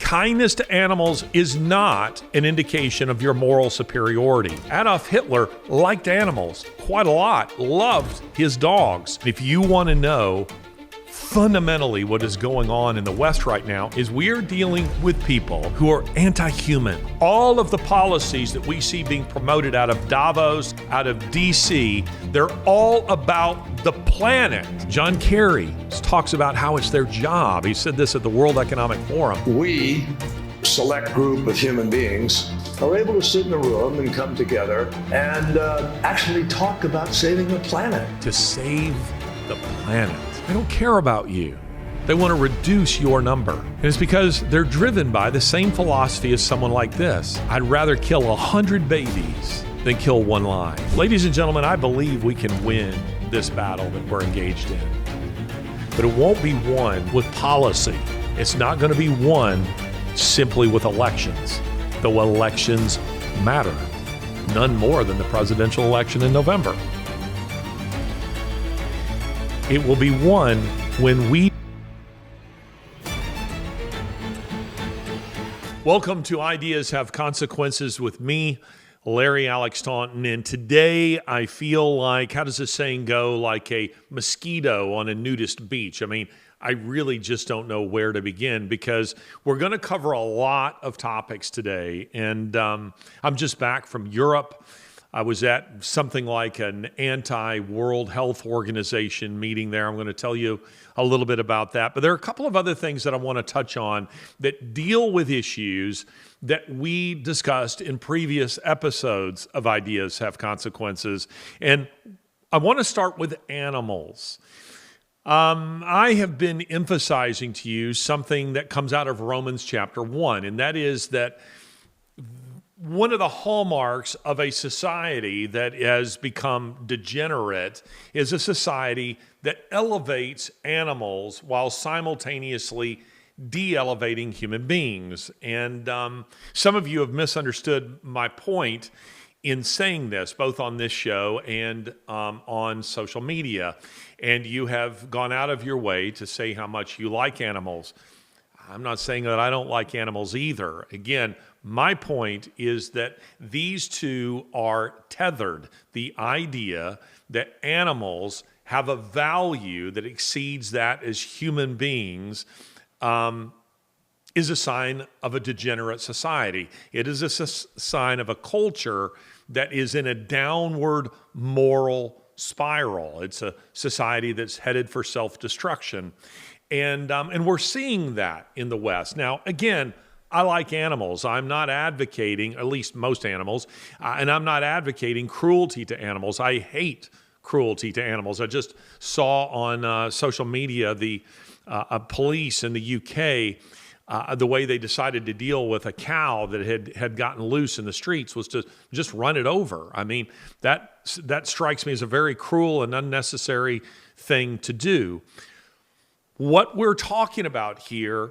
Kindness to animals is not an indication of your moral superiority. Adolf Hitler liked animals quite a lot, loved his dogs. If you want to know fundamentally what is going on in the West right now is we are dealing with people who are anti-human. All of the policies that we see being promoted out of Davos, out of DC, they're all about the planet. John Kerry talks about how it's their job. He said this at the World Economic Forum. We, select group of human beings, are able to sit in a room and come together and actually talk about saving the planet. To save the planet. They don't care about you. They want to reduce your number. And it's because they're driven by the same philosophy as someone like this. I'd rather kill 100 babies than kill one life. Ladies and gentlemen, I believe we can win this battle that we're engaged in. But it won't be won with policy. It's not going to be won simply with elections, though elections matter. None more than the presidential election in November. It will be won when we... Welcome to Ideas Have Consequences with me, Larry Alex Taunton. And today I feel like, how does this saying go, like a mosquito on a nudist beach. I mean, I really just don't know where to begin because we're going to cover a lot of topics today. And I'm just back from Europe. I was at something like an anti-World Health Organization meeting there. I'm going to tell you a little bit about that. But there are a couple of other things that I want to touch on that deal with issues that we discussed in previous episodes of Ideas Have Consequences. And I want to start with animals. I have been emphasizing to you something that comes out of Romans chapter 1, and that is that one of the hallmarks of a society that has become degenerate is a society that elevates animals while simultaneously de-elevating human beings. And some of you have misunderstood my point in saying this, both on this show and on social media. And you have gone out of your way to say how much you like animals. I'm not saying that I don't like animals either. Again, my point is that these two are tethered. The idea that animals have a value that exceeds that as human beings is a sign of a degenerate society. It is a sign of a culture that is in a downward moral spiral. It's a society that's headed for self-destruction. And we're seeing that in the West. Now, again, I like animals. I'm not advocating, at least most animals, and I'm not advocating cruelty to animals. I hate cruelty to animals. I just saw on social media the police in the UK, the way they decided to deal with a cow that had gotten loose in the streets was to just run it over. I mean, that strikes me as a very cruel and unnecessary thing to do. What we're talking about here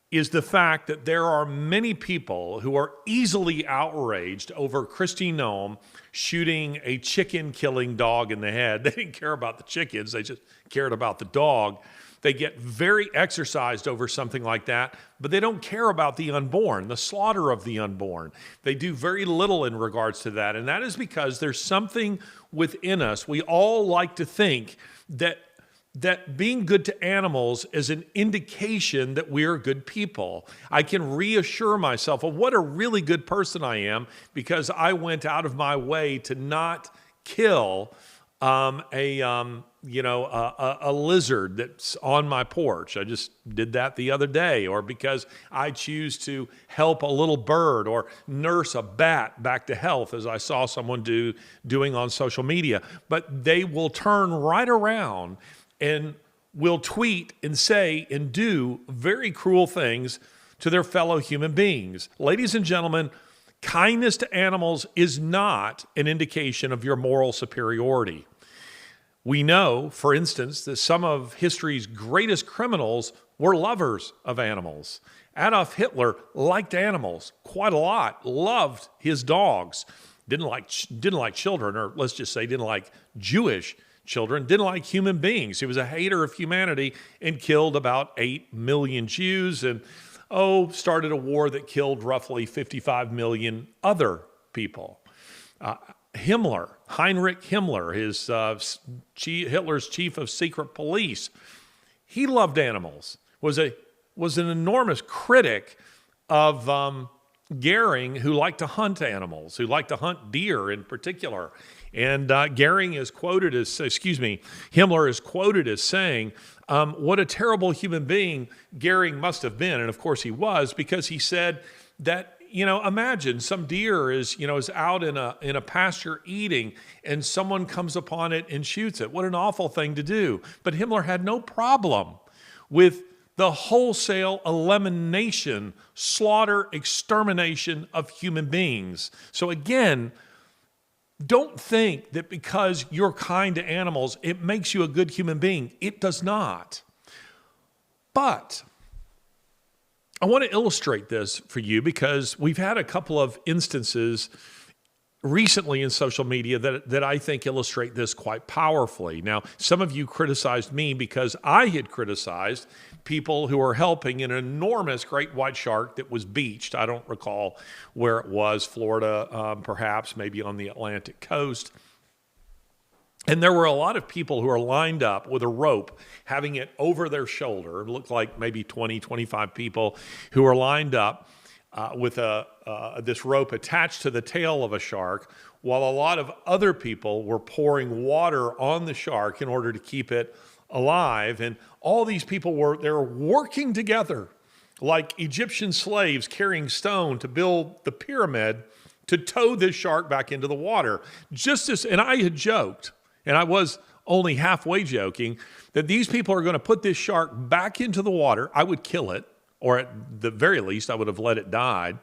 is the fact that there are many people who are easily outraged over Kristi Noem shooting a chicken-killing dog in the head. They didn't care about the chickens, they just cared about the dog. They get very exercised over something like that, but they don't care about the unborn, the slaughter of the unborn. They do very little in regards to that, and that is because there's something within us. We all like to think that being good to animals is an indication that we're good people. I can reassure myself of what a really good person I am because I went out of my way to not kill a lizard that's on my porch. I just did that the other day. Or because I choose to help a little bird or nurse a bat back to health, as I saw someone doing on social media. But they will turn right around and will tweet and say and do very cruel things to their fellow human beings. Ladies and gentlemen, kindness to animals is not an indication of your moral superiority. We know, for instance, that some of history's greatest criminals were lovers of animals. Adolf Hitler liked animals quite a lot, loved his dogs, didn't like children, or let's just say didn't like Jewish children, didn't like human beings. He was a hater of humanity and killed about 8 million Jews and started a war that killed roughly 55 million other people. Heinrich Himmler, Hitler's chief of secret police, he loved animals, was an enormous critic of Goering, who liked to hunt animals, who liked to hunt deer in particular. And Himmler is quoted as saying, what a terrible human being Goering must have been. And of course he was, because he said that, imagine some deer is out in a pasture eating, and someone comes upon it and shoots it. What an awful thing to do. But Himmler had no problem with the wholesale elimination, slaughter, extermination of human beings. So again, don't think that because you're kind to animals, it makes you a good human being. It does not. But I want to illustrate this for you because we've had a couple of instances recently in social media that I think illustrate this quite powerfully. Now, some of you criticized me because I had criticized people who are helping an enormous great white shark that was beached. I don't recall where it was, Florida, perhaps, maybe on the Atlantic coast. And there were a lot of people who are lined up with a rope, having it over their shoulder. It looked like maybe 20, 25 people who are lined up with this rope attached to the tail of a shark, while a lot of other people were pouring water on the shark in order to keep it alive. And all these people they were working together like Egyptian slaves carrying stone to build the pyramid to tow this shark back into the water. And I had joked, and I was only halfway joking, that these people are going to put this shark back into the water. I would kill it, or at the very least, I would have let it die.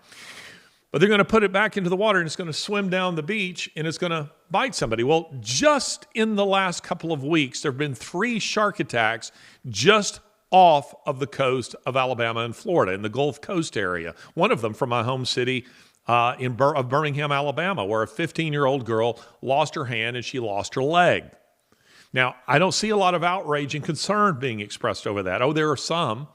But they're going to put it back into the water, and it's going to swim down the beach, and it's going to bite somebody. Well, just in the last couple of weeks, there have been 3 shark attacks just off of the coast of Alabama and Florida, in the Gulf Coast area. One of them from my home city of Birmingham, Alabama, where a 15-year-old girl lost her hand and she lost her leg. Now, I don't see a lot of outrage and concern being expressed over that. Oh, there are some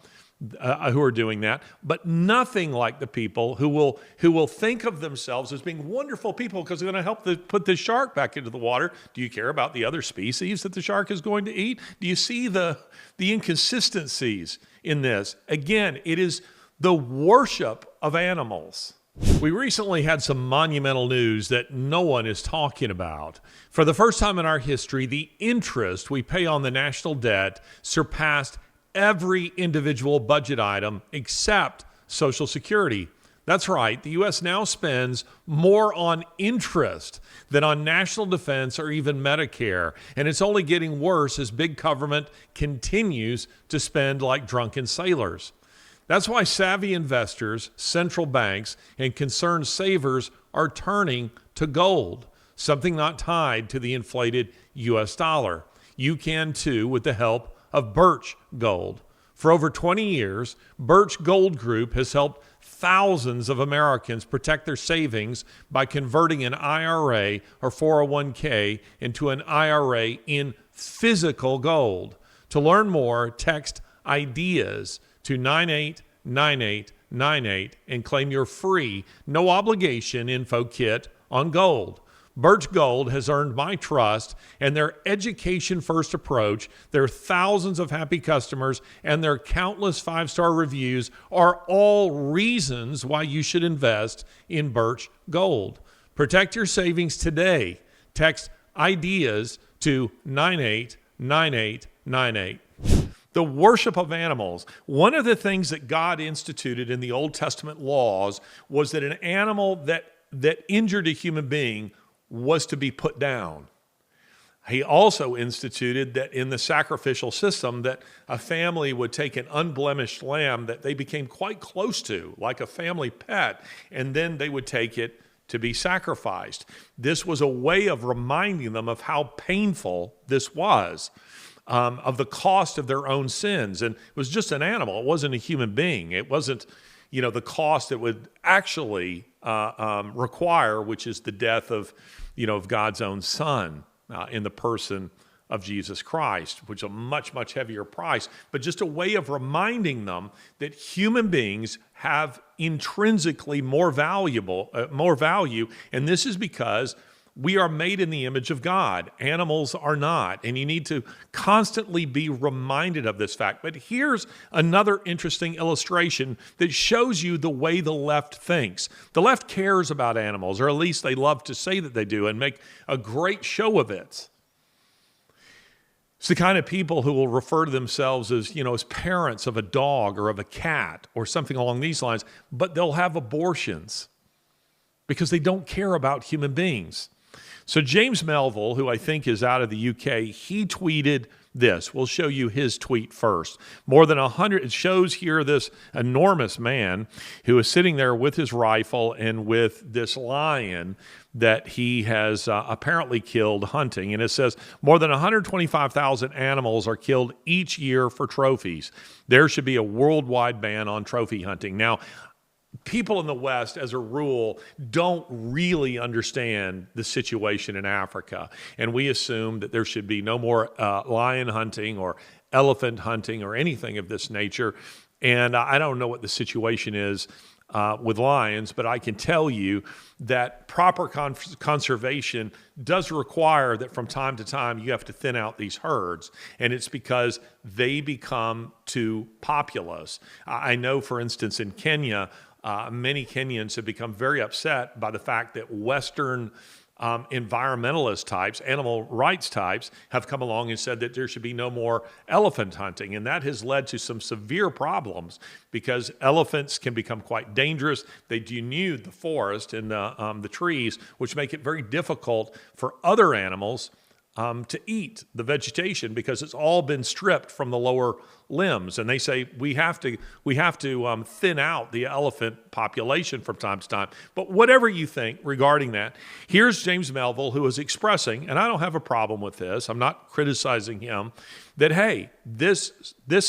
who are doing that, but nothing like the people who will think of themselves as being wonderful people because they're going to help put this shark back into the water. Do you care about the other species that the shark is going to eat? Do you see the inconsistencies in this? Again, it is the worship of animals. We recently had some monumental news that no one is talking about. For the first time in our history, the interest we pay on the national debt surpassed every individual budget item except Social Security. That's right, the U.S. now spends more on interest than on national defense or even Medicare, and it's only getting worse as big government continues to spend like drunken sailors. That's why savvy investors, central banks, and concerned savers are turning to gold, something not tied to the inflated U.S. dollar. You can too with the help of Birch Gold. For over 20 years, Birch Gold Group has helped thousands of Americans protect their savings by converting an IRA or 401k into an IRA in physical gold. To learn more, text IDEAS to 989898 and claim your free, no obligation info kit on gold. Birch Gold has earned my trust, and their education-first approach, their thousands of happy customers, and their countless 5-star reviews are all reasons why you should invest in Birch Gold. Protect your savings today. Text IDEAS to 989898. The worship of animals. One of the things that God instituted in the Old Testament laws was that an animal that injured a human being was to be put down. He also instituted that in the sacrificial system that a family would take an unblemished lamb that they became quite close to, like a family pet, and then they would take it to be sacrificed. This was a way of reminding them of how painful this was, of the cost of their own sins. And it was just an animal. It wasn't a human being. It wasn't, the cost it would actually require, which is the death of God's own son in the person of Jesus Christ, which is a much, much heavier price, but just a way of reminding them that human beings have intrinsically more value, and this is because we are made in the image of God. Animals are not, and you need to constantly be reminded of this fact. But here's another interesting illustration that shows you the way the left thinks. The left cares about animals, or at least they love to say that they do, and make a great show of it. It's the kind of people who will refer to themselves as, as parents of a dog or of a cat or something along these lines, but they'll have abortions because they don't care about human beings. So James Melville, who I think is out of the UK, he tweeted this. We'll show you his tweet first. More than 100, it shows here this enormous man who is sitting there with his rifle and with this lion that he has apparently killed hunting. And it says, more than 125,000 animals are killed each year for trophies. There should be a worldwide ban on trophy hunting. Now, people in the West, as a rule, don't really understand the situation in Africa. And we assume that there should be no more lion hunting or elephant hunting or anything of this nature. And I don't know what the situation is with lions, but I can tell you that proper conservation does require that from time to time you have to thin out these herds, and it's because they become too populous. I know, for instance, in Kenya, many Kenyans have become very upset by the fact that Western environmentalist types, animal rights types, have come along and said that there should be no more elephant hunting. And that has led to some severe problems because elephants can become quite dangerous. They denude the forest and the trees, which make it very difficult for other animals to eat the vegetation because it's all been stripped from the lower limbs. And they say we have to thin out the elephant population from time to time. But whatever you think regarding that, here's James Melville, who is expressing, and I don't have a problem with this, I'm not criticizing him, that, hey, this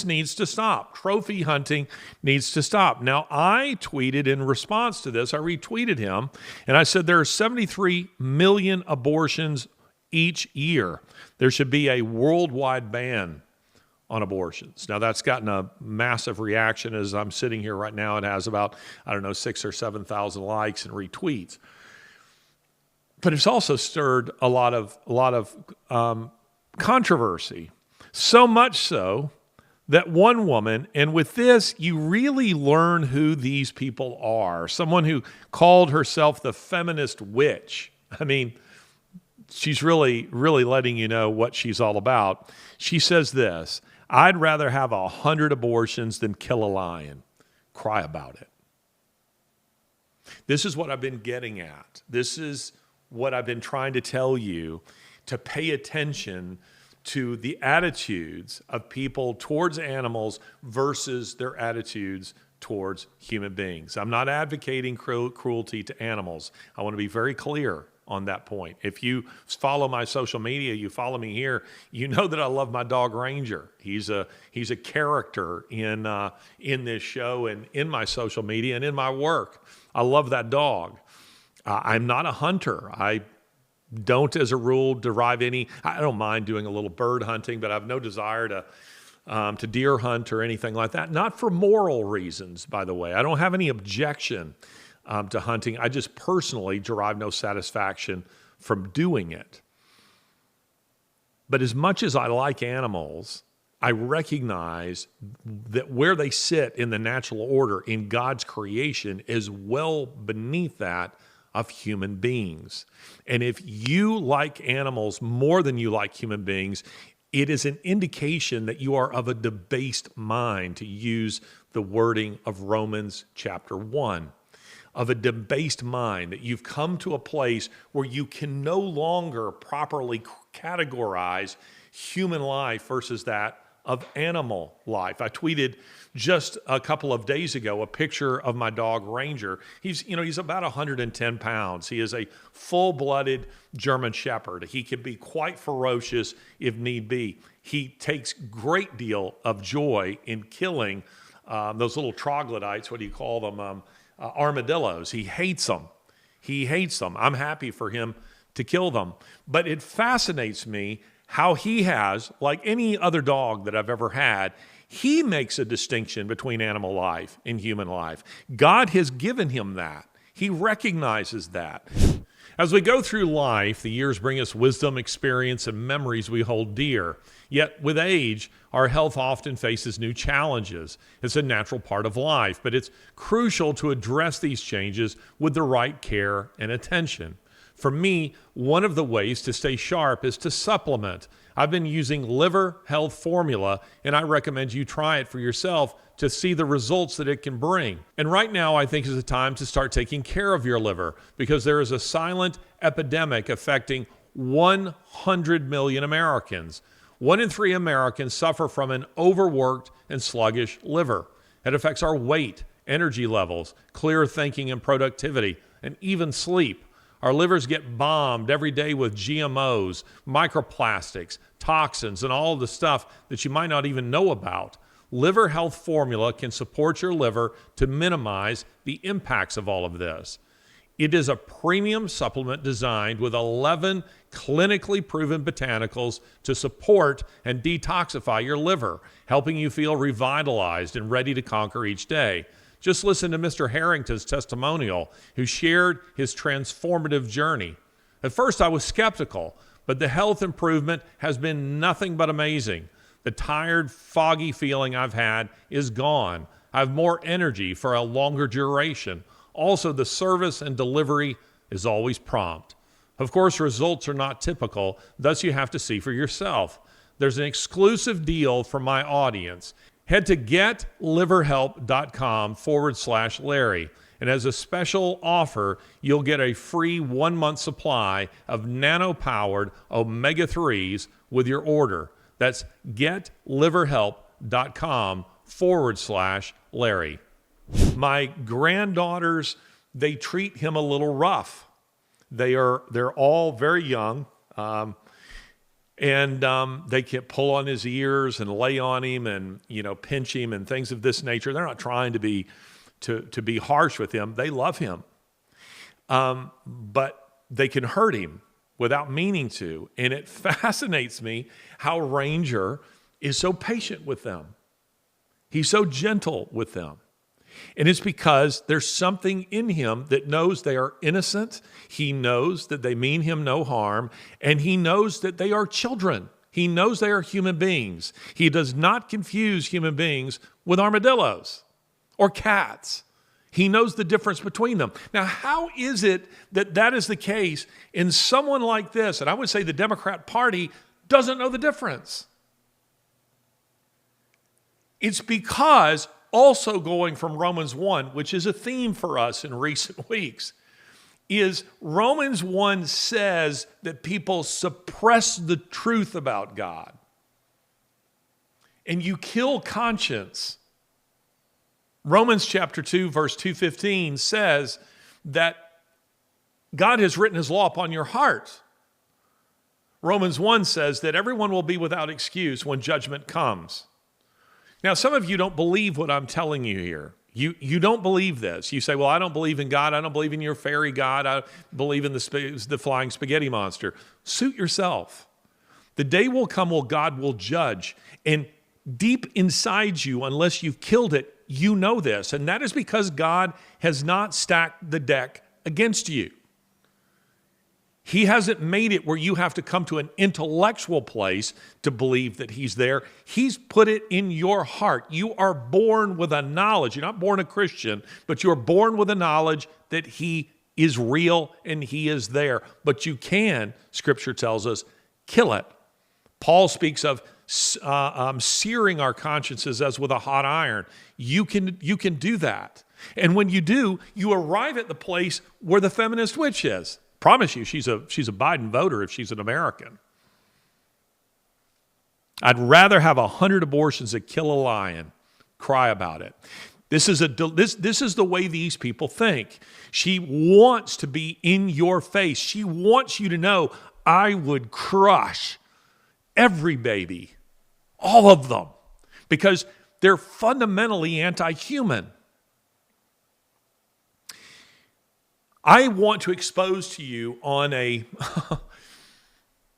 needs to stop. Trophy hunting needs to stop. Now, I tweeted in response to this, I retweeted him, and I said there are 73 million abortions each year. There should be a worldwide ban on abortions. Now, that's gotten a massive reaction. As I'm sitting here right now, it has about, 6,000 or 7,000 likes and retweets. But it's also stirred a lot of controversy. So much so that one woman, and with this, you really learn who these people are. Someone who called herself the feminist witch. I mean, she's really, really letting you know what she's all about. She says this: I'd rather have 100 abortions than kill a lion. Cry about it. This is what I've been getting at. This is what I've been trying to tell you, to pay attention to the attitudes of people towards animals versus their attitudes towards human beings. I'm not advocating cruelty to animals. I want to be very clear on that point. If you follow my social media, you follow me here, you know that I love my dog Ranger. He's a character in this show and in my social media and in my work. I love that dog. I'm not a hunter. I don't, as a rule, derive any. I don't mind doing a little bird hunting, but I have no desire to deer hunt or anything like that. Not for moral reasons, by the way. I don't have any objection to hunting. I just personally derive no satisfaction from doing it. But as much as I like animals, I recognize that where they sit in the natural order in God's creation is well beneath that of human beings. And if you like animals more than you like human beings, it is an indication that you are of a debased mind, to use the wording of Romans chapter 1. Of a debased mind, that you've come to a place where you can no longer properly categorize human life versus that of animal life. I tweeted just a couple of days ago a picture of my dog Ranger. He's about 110 pounds. He is a full-blooded German Shepherd. He can be quite ferocious if need be. He takes great deal of joy in killing those little troglodytes. What do you call them? Armadillos. He hates them. I'm happy for him to kill them. But it fascinates me how he has, like any other dog that I've ever had, he makes a distinction between animal life and human life. God has given him that. He recognizes that. As we go through life, the years bring us wisdom, experience, and memories we hold dear. Yet with age, our health often faces new challenges. It's a natural part of life, but it's crucial to address these changes with the right care and attention. For me, one of the ways to stay sharp is to supplement. I've been using Liver Health Formula, and I recommend you try it for yourself to see the results that it can bring. And right now, I think is the time to start taking care of your liver, because there is a silent epidemic affecting 100 million Americans. 1 in 3 Americans suffer from an overworked and sluggish liver. It affects our weight, energy levels, clear thinking and productivity, and even sleep. Our livers get bombed every day with GMOs, microplastics, toxins, and all of the stuff that you might not even know about. Liver Health Formula can support your liver to minimize the impacts of all of this. It is a premium supplement designed with 11 clinically proven botanicals to support and detoxify your liver, helping you feel revitalized and ready to conquer each day. Just listen to Mr. Harrington's testimonial, who shared his transformative journey. At first, I was skeptical, but the health improvement has been nothing but amazing. The tired, foggy feeling I've had is gone. I have more energy for a longer duration. Also, the service and delivery is always prompt. Of course, results are not typical, thus you have to see for yourself. There's an exclusive deal for my audience. Head to getliverhelp.com/Larry. And as a special offer, you'll get a free 1-month supply of nano-powered omega-3s with your order. That's getliverhelp.com/Larry. My granddaughters, they treat him a little rough. They're all very young. And they can pull on his ears and lay on him and, pinch him and things of this nature. They're not trying to be harsh with him. They love him. But they can hurt him without meaning to. And it fascinates me how Ranger is so patient with them. He's so gentle with them. And it's because there's something in him that knows they are innocent. He knows that they mean him no harm. And he knows that they are children. He knows they are human beings. He does not confuse human beings with armadillos or cats. He knows the difference between them. Now, how is it that that is the case in someone like this? And I would say the Democrat Party doesn't know the difference. It's because also going from Romans 1, which is a theme for us in recent weeks, is Romans 1 says that people suppress the truth about God. And you kill conscience. Romans chapter 2, verse 215 says that God has written his law upon your heart. Romans 1 says that everyone will be without excuse when judgment comes. Now, some of you don't believe what I'm telling you here. You don't believe this. You say, well, I don't believe in God. I don't believe in your fairy God. I believe in the flying spaghetti monster. Suit yourself. The day will come when God will judge. And deep inside you, unless you've killed it, you know this. And that is because God has not stacked the deck against you. He hasn't made it where you have to come to an intellectual place to believe that he's there. He's put it in your heart. You are born with a knowledge. You're not born a Christian, but you're born with a knowledge that he is real and he is there. But you can, Scripture tells us, kill it. Paul speaks of searing our consciences as with a hot iron. You can do that. And when you do, you arrive at the place where the feminist witch is. Promise you, she's a Biden voter if she's an American. I'd rather have 100 abortions than kill a lion. Cry about it. This is the way these people think. She wants to be in your face. She wants you to know, I would crush every baby, all of them, because they're fundamentally anti-human. I want to expose to you on a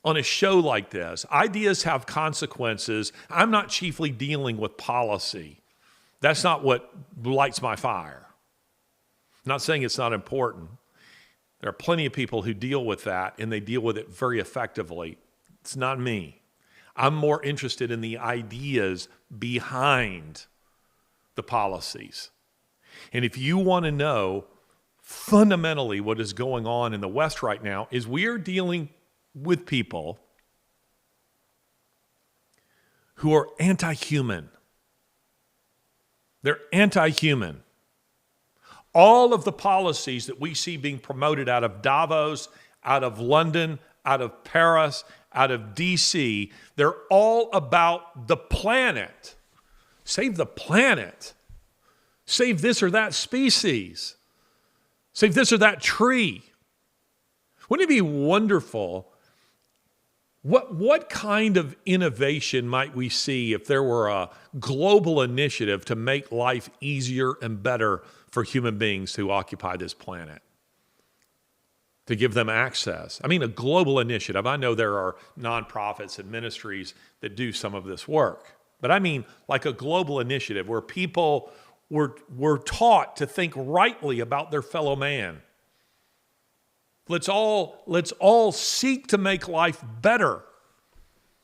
on a show like this. Ideas have consequences. I'm not chiefly dealing with policy. That's not what lights my fire. I'm not saying it's not important. There are plenty of people who deal with that, and they deal with it very effectively. It's not me. I'm more interested in the ideas behind the policies. And if you want to know fundamentally what is going on in the West right now, is we are dealing with people who are anti-human. They're anti-human. All of the policies that we see being promoted out of Davos, out of London, out of Paris, out of DC, they're all about the planet. Save the planet. Save this or that species. Save this or that tree. Wouldn't it be wonderful? What kind of innovation might we see if there were a global initiative to make life easier and better for human beings who occupy this planet? To give them access. I mean, a global initiative. I know there are nonprofits and ministries that do some of this work. But I mean like a global initiative where people were taught to think rightly about their fellow man. Let's all seek to make life better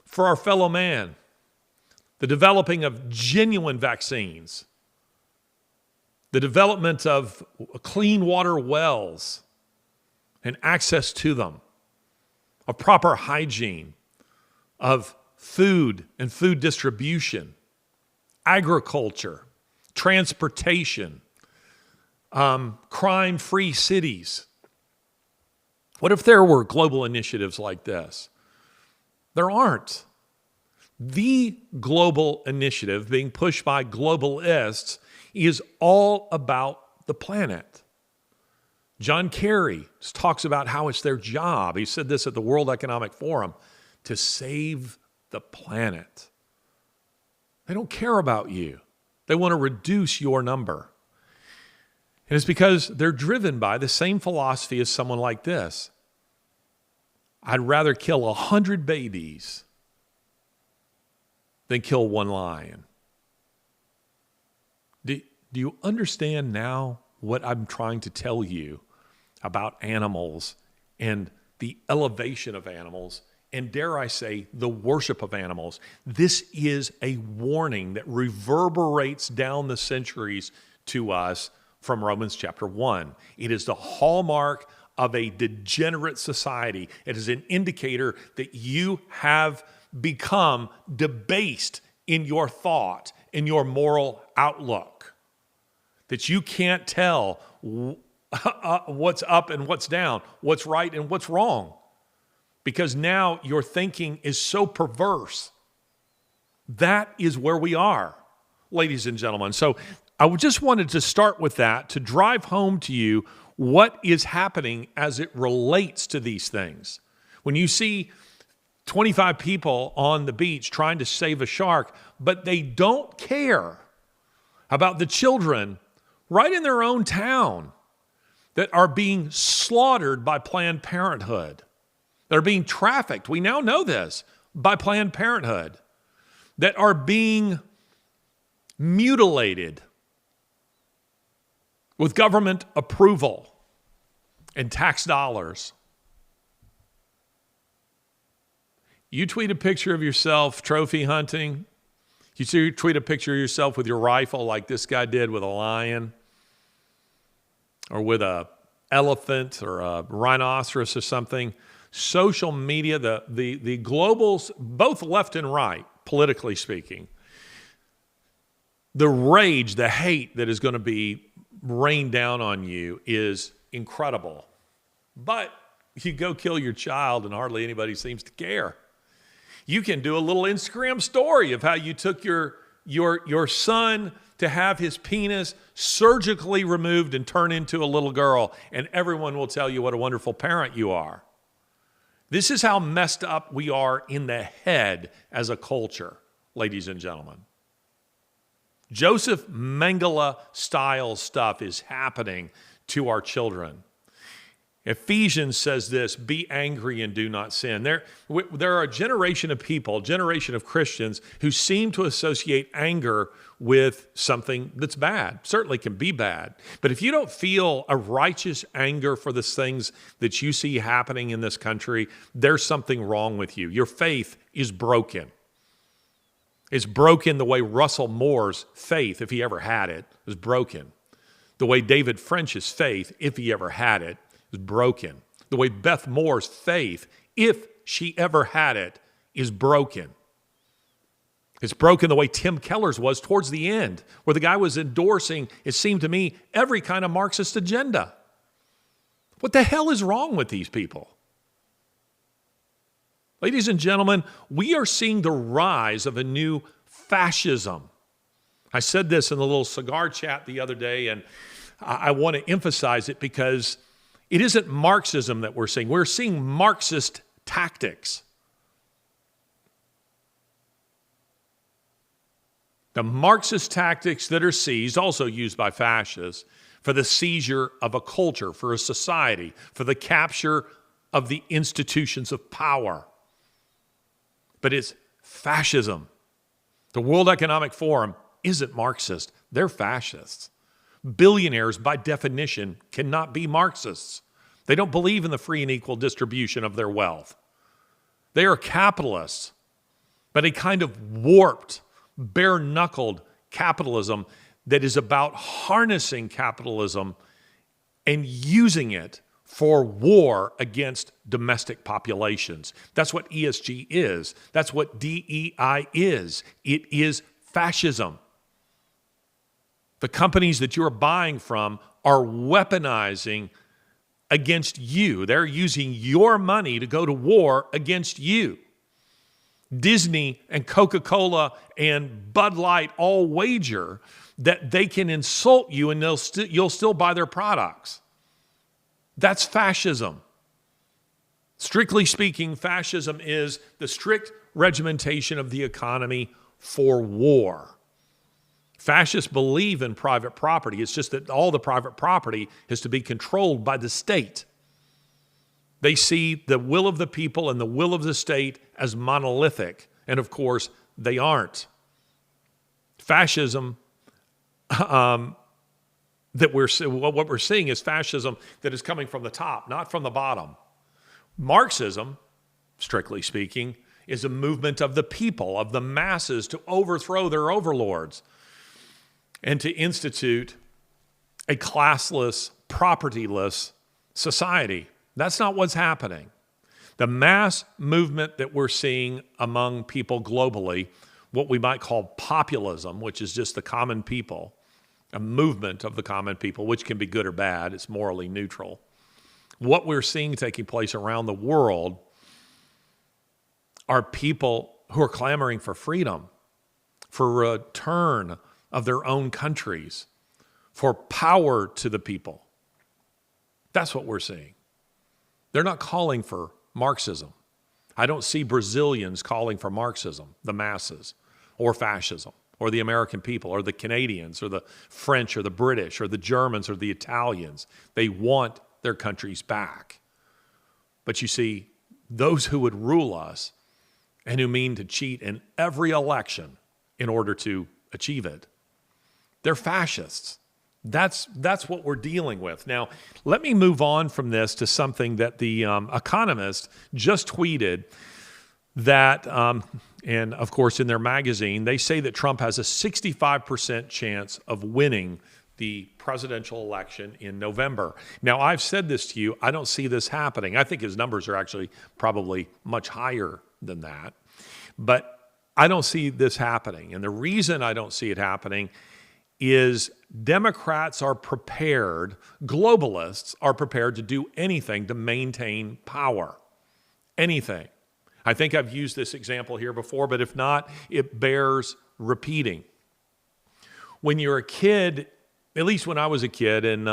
for our fellow man. The developing of genuine vaccines. The development of clean water wells and access to them. Of proper hygiene. Of food and food distribution. Agriculture. Transportation. Crime-free cities. What if there were global initiatives like this? There aren't. The global initiative being pushed by globalists is all about the planet. John Kerry talks about how it's their job. He said this at the World Economic Forum, to save the planet. They don't care about you. They want to reduce your number. And it's because they're driven by the same philosophy as someone like this. I'd rather kill 100 babies than kill one lion. Do you understand now what I'm trying to tell you about animals and the elevation of animals and, dare I say, the worship of animals? This is a warning that reverberates down the centuries to us from Romans chapter 1. It is the hallmark of a degenerate society. It is an indicator that you have become debased in your thought, in your moral outlook. That you can't tell what's up and what's down, what's right and what's wrong. Because now your thinking is so perverse. That is where we are, ladies and gentlemen. So I just wanted to start with that to drive home to you what is happening as it relates to these things. When you see 25 people on the beach trying to save a shark, but they don't care about the children right in their own town that are being slaughtered by Planned Parenthood. They're being trafficked, we now know this, by Planned Parenthood. That are being mutilated with government approval and tax dollars. You tweet a picture of yourself trophy hunting. You tweet a picture of yourself with your rifle like this guy did with a lion or with a elephant or a rhinoceros or something. Social media, the globals, both left and right, politically speaking, the rage, the hate that is going to be rained down on you is incredible. But you go kill your child and hardly anybody seems to care. You can do a little Instagram story of how you took your son to have his penis surgically removed and turn into a little girl, and everyone will tell you what a wonderful parent you are. This is how messed up we are in the head as a culture, ladies and gentlemen. Joseph Mengele style stuff is happening to our children. Ephesians says this, be angry and do not sin. There are a generation of people, generation of Christians who seem to associate anger with something that's bad. Certainly can be bad. But if you don't feel a righteous anger for the things that you see happening in this country, there's something wrong with you. Your faith is broken. It's broken the way Russell Moore's faith, if he ever had it, was broken. The way David French's faith, if he ever had it, is broken. The way Beth Moore's faith, if she ever had it, is broken. It's broken the way Tim Keller's was towards the end, where the guy was endorsing, it seemed to me, every kind of Marxist agenda. What the hell is wrong with these people? Ladies and gentlemen, we are seeing the rise of a new fascism. I said this in the little cigar chat the other day, and I want to emphasize it because it isn't Marxism that we're seeing. We're seeing Marxist tactics. The Marxist tactics that are seized, also used by fascists, for the seizure of a culture, for a society, for the capture of the institutions of power. But it's fascism. The World Economic Forum isn't Marxist. They're fascists. Billionaires, by definition, cannot be Marxists. They don't believe in the free and equal distribution of their wealth. They are capitalists, but a kind of warped, bare-knuckled capitalism that is about harnessing capitalism and using it for war against domestic populations. That's what ESG is. That's what DEI is. It is fascism. The companies that you're buying from are weaponizing against you. They're using your money to go to war against you. Disney and Coca-Cola and Bud Light all wager that they can insult you and you'll still buy their products. That's fascism. Strictly speaking, fascism is the strict regimentation of the economy for war. Fascists believe in private property. It's just that all the private property is to be controlled by the state. They see the will of the people and the will of the state as monolithic. And of course, they aren't. Fascism, what we're seeing is fascism that is coming from the top, not from the bottom. Marxism, strictly speaking, is a movement of the people, of the masses, to overthrow their overlords and to institute a classless, propertyless society. That's not what's happening. The mass movement that we're seeing among people globally, what we might call populism, which is just the common people, a movement of the common people, which can be good or bad. It's morally neutral. What we're seeing taking place around the world are people who are clamoring for freedom, for return of their own countries, for power to the people. That's what we're seeing. They're not calling for Marxism. I don't see Brazilians calling for Marxism, the masses, or fascism, or the American people, or the Canadians, or the French, or the British, or the Germans, or the Italians. They want their countries back. But you see, those who would rule us and who mean to cheat in every election in order to achieve it, they're fascists. That's what we're dealing with. Now, let me move on from this to something that the Economist just tweeted that, and of course in their magazine, they say that Trump has a 65% chance of winning the presidential election in November. Now, I've said this to you, I don't see this happening. I think his numbers are actually probably much higher than that. But I don't see this happening. And the reason I don't see it happening is Democrats are prepared, globalists are prepared to do anything to maintain power. Anything. I think I've used this example here before, but if not, it bears repeating. When you're a kid, at least when I was a kid, and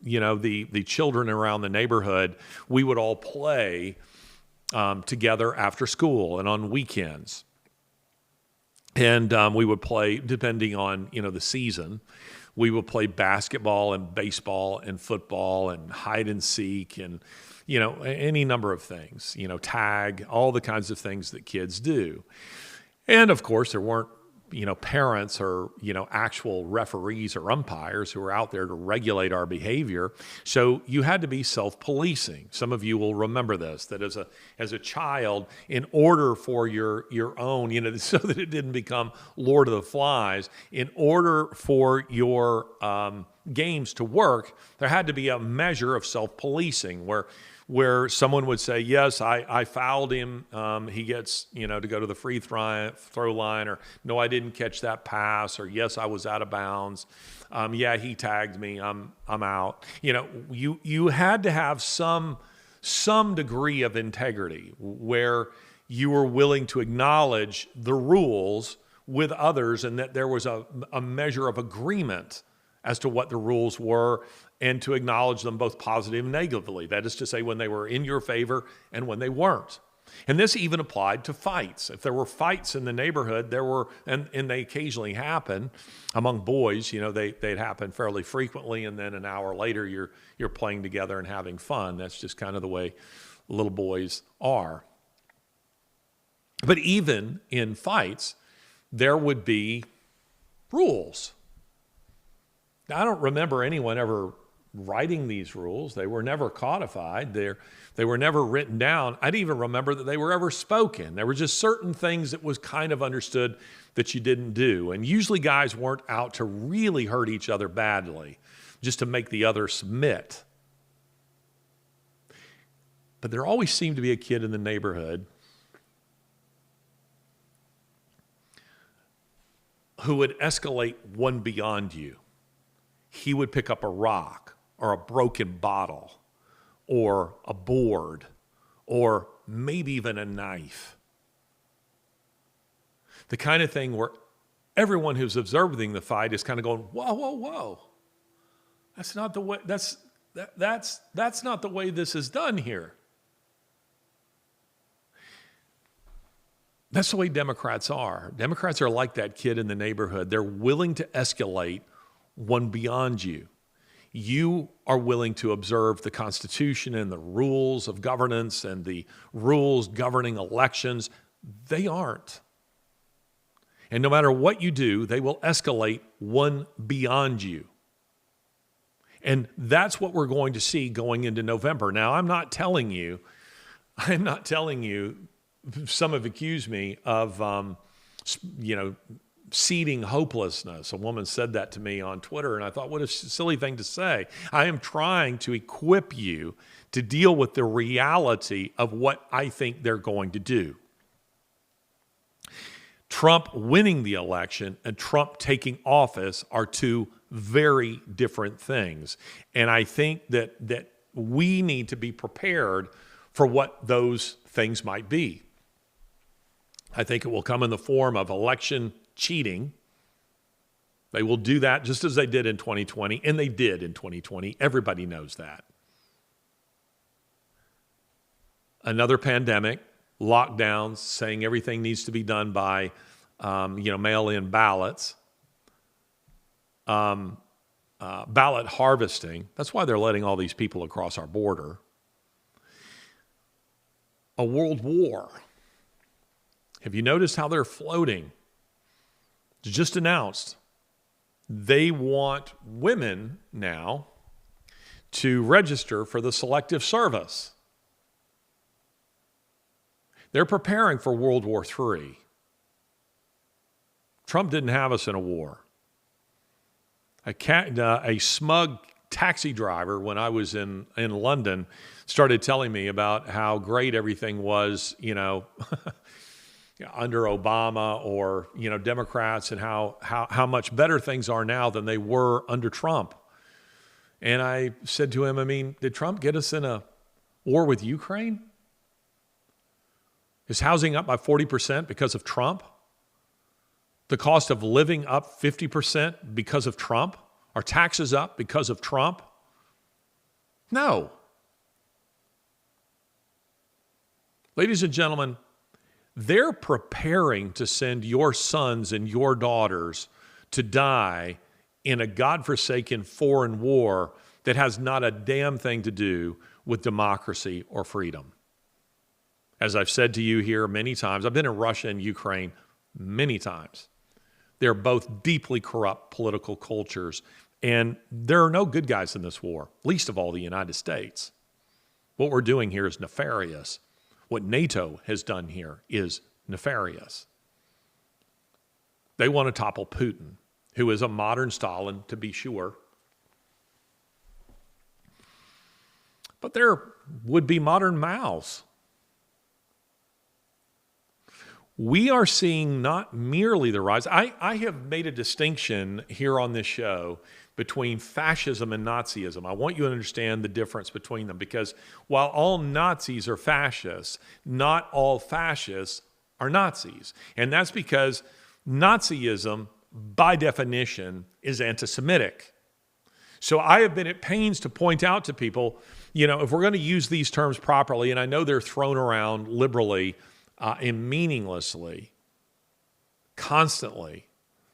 the children around the neighborhood, we would all play together after school and on weekends. And we would play, depending on the season, We would play basketball and baseball and football and hide and seek and, any number of things, tag, all the kinds of things that kids do. And of course, there weren't, parents or, actual referees or umpires who were out there to regulate our behavior. So you had to be self-policing. Some of you will remember this, that as a child, in order for your own, so that it didn't become Lord of the Flies, in order for your games to work, there had to be a measure of self-policing where someone would say, yes, I fouled him. He gets, to go to the free throw line, or no, I didn't catch that pass, or yes, I was out of bounds. Yeah, he tagged me. I'm out. You had to have some degree of integrity where you were willing to acknowledge the rules with others, and that there was a measure of agreement as to what the rules were, and to acknowledge them both positive and negatively. That is to say, when they were in your favor and when they weren't. And this even applied to fights. If there were fights in the neighborhood, there were, and they occasionally happen among boys, they'd happen fairly frequently, and then an hour later you're playing together and having fun. That's just kind of the way little boys are. But even in fights, there would be rules. Now, I don't remember anyone ever writing these rules. They were never codified. They were never written down. I didn't even remember that they were ever spoken. There were just certain things that was kind of understood that you didn't do. And usually guys weren't out to really hurt each other badly, just to make the other submit. But there always seemed to be a kid in the neighborhood who would escalate one beyond you. He would pick up a rock or a broken bottle or a board or maybe even a knife. The kind of thing where everyone who's observing the fight is kind of going, whoa, whoa, whoa. That's not the way, that's not the way this is done here. That's the way Democrats are. Democrats are like that kid in the neighborhood. They're willing to escalate one beyond you. You are willing to observe the Constitution and the rules of governance and the rules governing elections. They aren't. And no matter what you do, they will escalate one beyond you. And that's what we're going to see going into November. Now, I'm not telling you, some have accused me of, seeding hopelessness. A woman said that to me on Twitter, and I thought, what a silly thing to say. I am trying to equip you to deal with the reality of what I think they're going to do. Trump winning the election and Trump taking office are two very different things. And I think that we need to be prepared for what those things might be. I think it will come in the form of election cheating. They will do that just as they did in 2020, and they did in 2020. Everybody knows that. Another pandemic, lockdowns, saying everything needs to be done by, mail-in ballots, ballot harvesting. That's why they're letting all these people across our border. A world war. Have you noticed how they're floating? It's just announced. They want women now to register for the Selective Service. They're preparing for World War III. Trump didn't have us in a war. A smug taxi driver, when I was in London, started telling me about how great everything was, under Obama or, Democrats, and how much better things are now than they were under Trump. And I said to him, did Trump get us in a war with Ukraine? Is housing up by 40% because of Trump? The cost of living up 50% because of Trump? Are taxes up because of Trump? No. Ladies and gentlemen, they're preparing to send your sons and your daughters to die in a godforsaken foreign war that has not a damn thing to do with democracy or freedom. As I've said to you here many times, I've been in Russia and Ukraine many times. They're both deeply corrupt political cultures, and there are no good guys in this war, least of all the United States. What we're doing here is nefarious. What NATO has done here is nefarious. They want to topple Putin, who is a modern Stalin, to be sure. But there would be modern Maos. We are seeing not merely the rise. I have made a distinction here on this show between fascism and Nazism. I want you to understand the difference between them, because while all Nazis are fascists, not all fascists are Nazis. And that's because Nazism, by definition, is anti-Semitic. So I have been at pains to point out to people, if we're going to use these terms properly, and I know they're thrown around liberally and meaninglessly, constantly,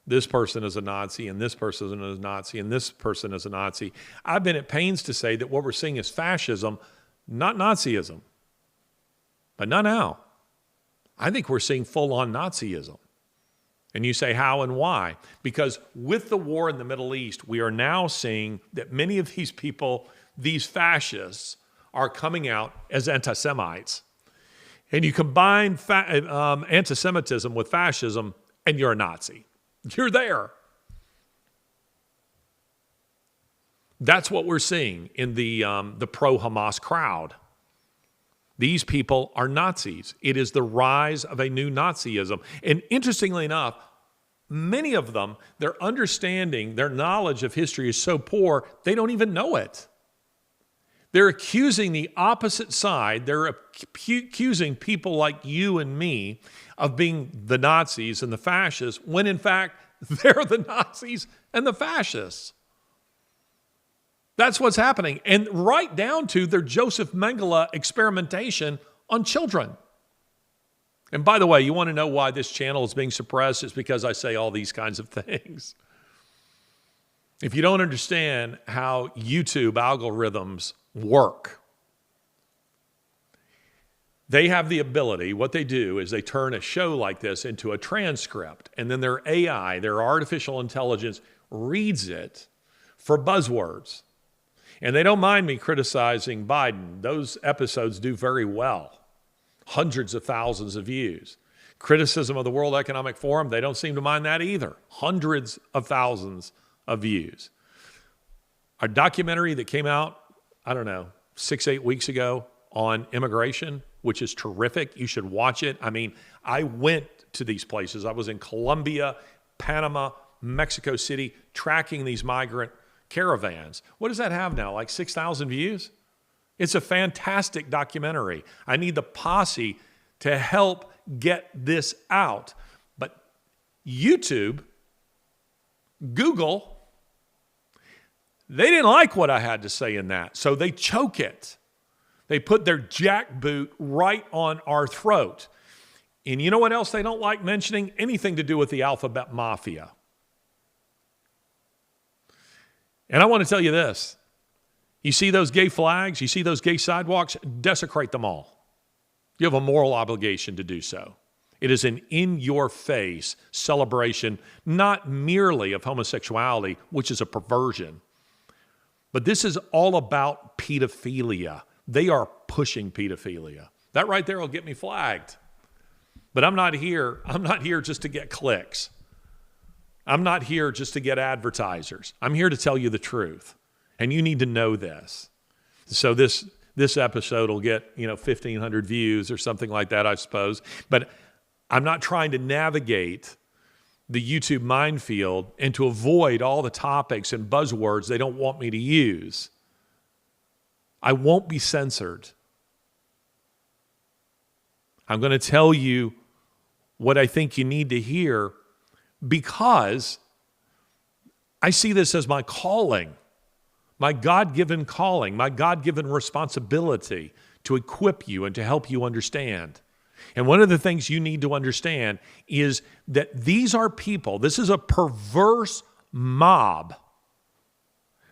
this person is a Nazi, and this person is a Nazi, and this person is a Nazi. I've been at pains to say that what we're seeing is fascism, not Nazism. But not now. I think we're seeing full-on Nazism. And you say, how and why? Because with the war in the Middle East, we are now seeing that many of these people, these fascists, are coming out as anti-Semites. And you combine anti-Semitism with fascism, and you're a Nazi. You're there. That's what we're seeing in the pro-Hamas crowd. These people are Nazis. It is the rise of a new Nazism. And interestingly enough, many of them, their understanding, their knowledge of history is so poor, they don't even know it. They're accusing the opposite side. They're accusing people like you and me of being the Nazis and the fascists, when in fact, they're the Nazis and the fascists. That's what's happening. And right down to their Joseph Mengele experimentation on children. And by the way, you want to know why this channel is being suppressed? It's because I say all these kinds of things. If you don't understand how YouTube algorithms work, they have the ability, what they do is they turn a show like this into a transcript, and then their AI, their artificial intelligence, reads it for buzzwords. And they don't mind me criticizing Biden. Those episodes do very well. Hundreds of thousands of views. Criticism of the World Economic Forum, they don't seem to mind that either. Hundreds of thousands of views. Our documentary that came out, 6-8 weeks ago on immigration, which is terrific. You should watch it. I went to these places. I was in Colombia, Panama, Mexico City, tracking these migrant caravans. What does that have now? Like 6,000 views? It's a fantastic documentary. I need the posse to help get this out. But YouTube, Google, they didn't like what I had to say in that, so they choke it. They put their jackboot right on our throat. And you know what else they don't like mentioning? Anything to do with the alphabet mafia. And I want to tell you this. You see those gay flags? You see those gay sidewalks? Desecrate them all. You have a moral obligation to do so. It is an in-your-face celebration, not merely of homosexuality, which is a perversion, but this is all about pedophilia. They are pushing pedophilia. That right there will get me flagged. But I'm not here just to get clicks. I'm not here just to get advertisers. I'm here to tell you the truth. And you need to know this. So this episode will get, 1,500 views or something like that, I suppose. But I'm not trying to navigate the YouTube minefield and to avoid all the topics and buzzwords they don't want me to use. I won't be censored. I'm going to tell you what I think you need to hear, because I see this as my calling, my God-given calling, my God-given responsibility to equip you and to help you understand. And one of the things you need to understand is that these are people, this is a perverse mob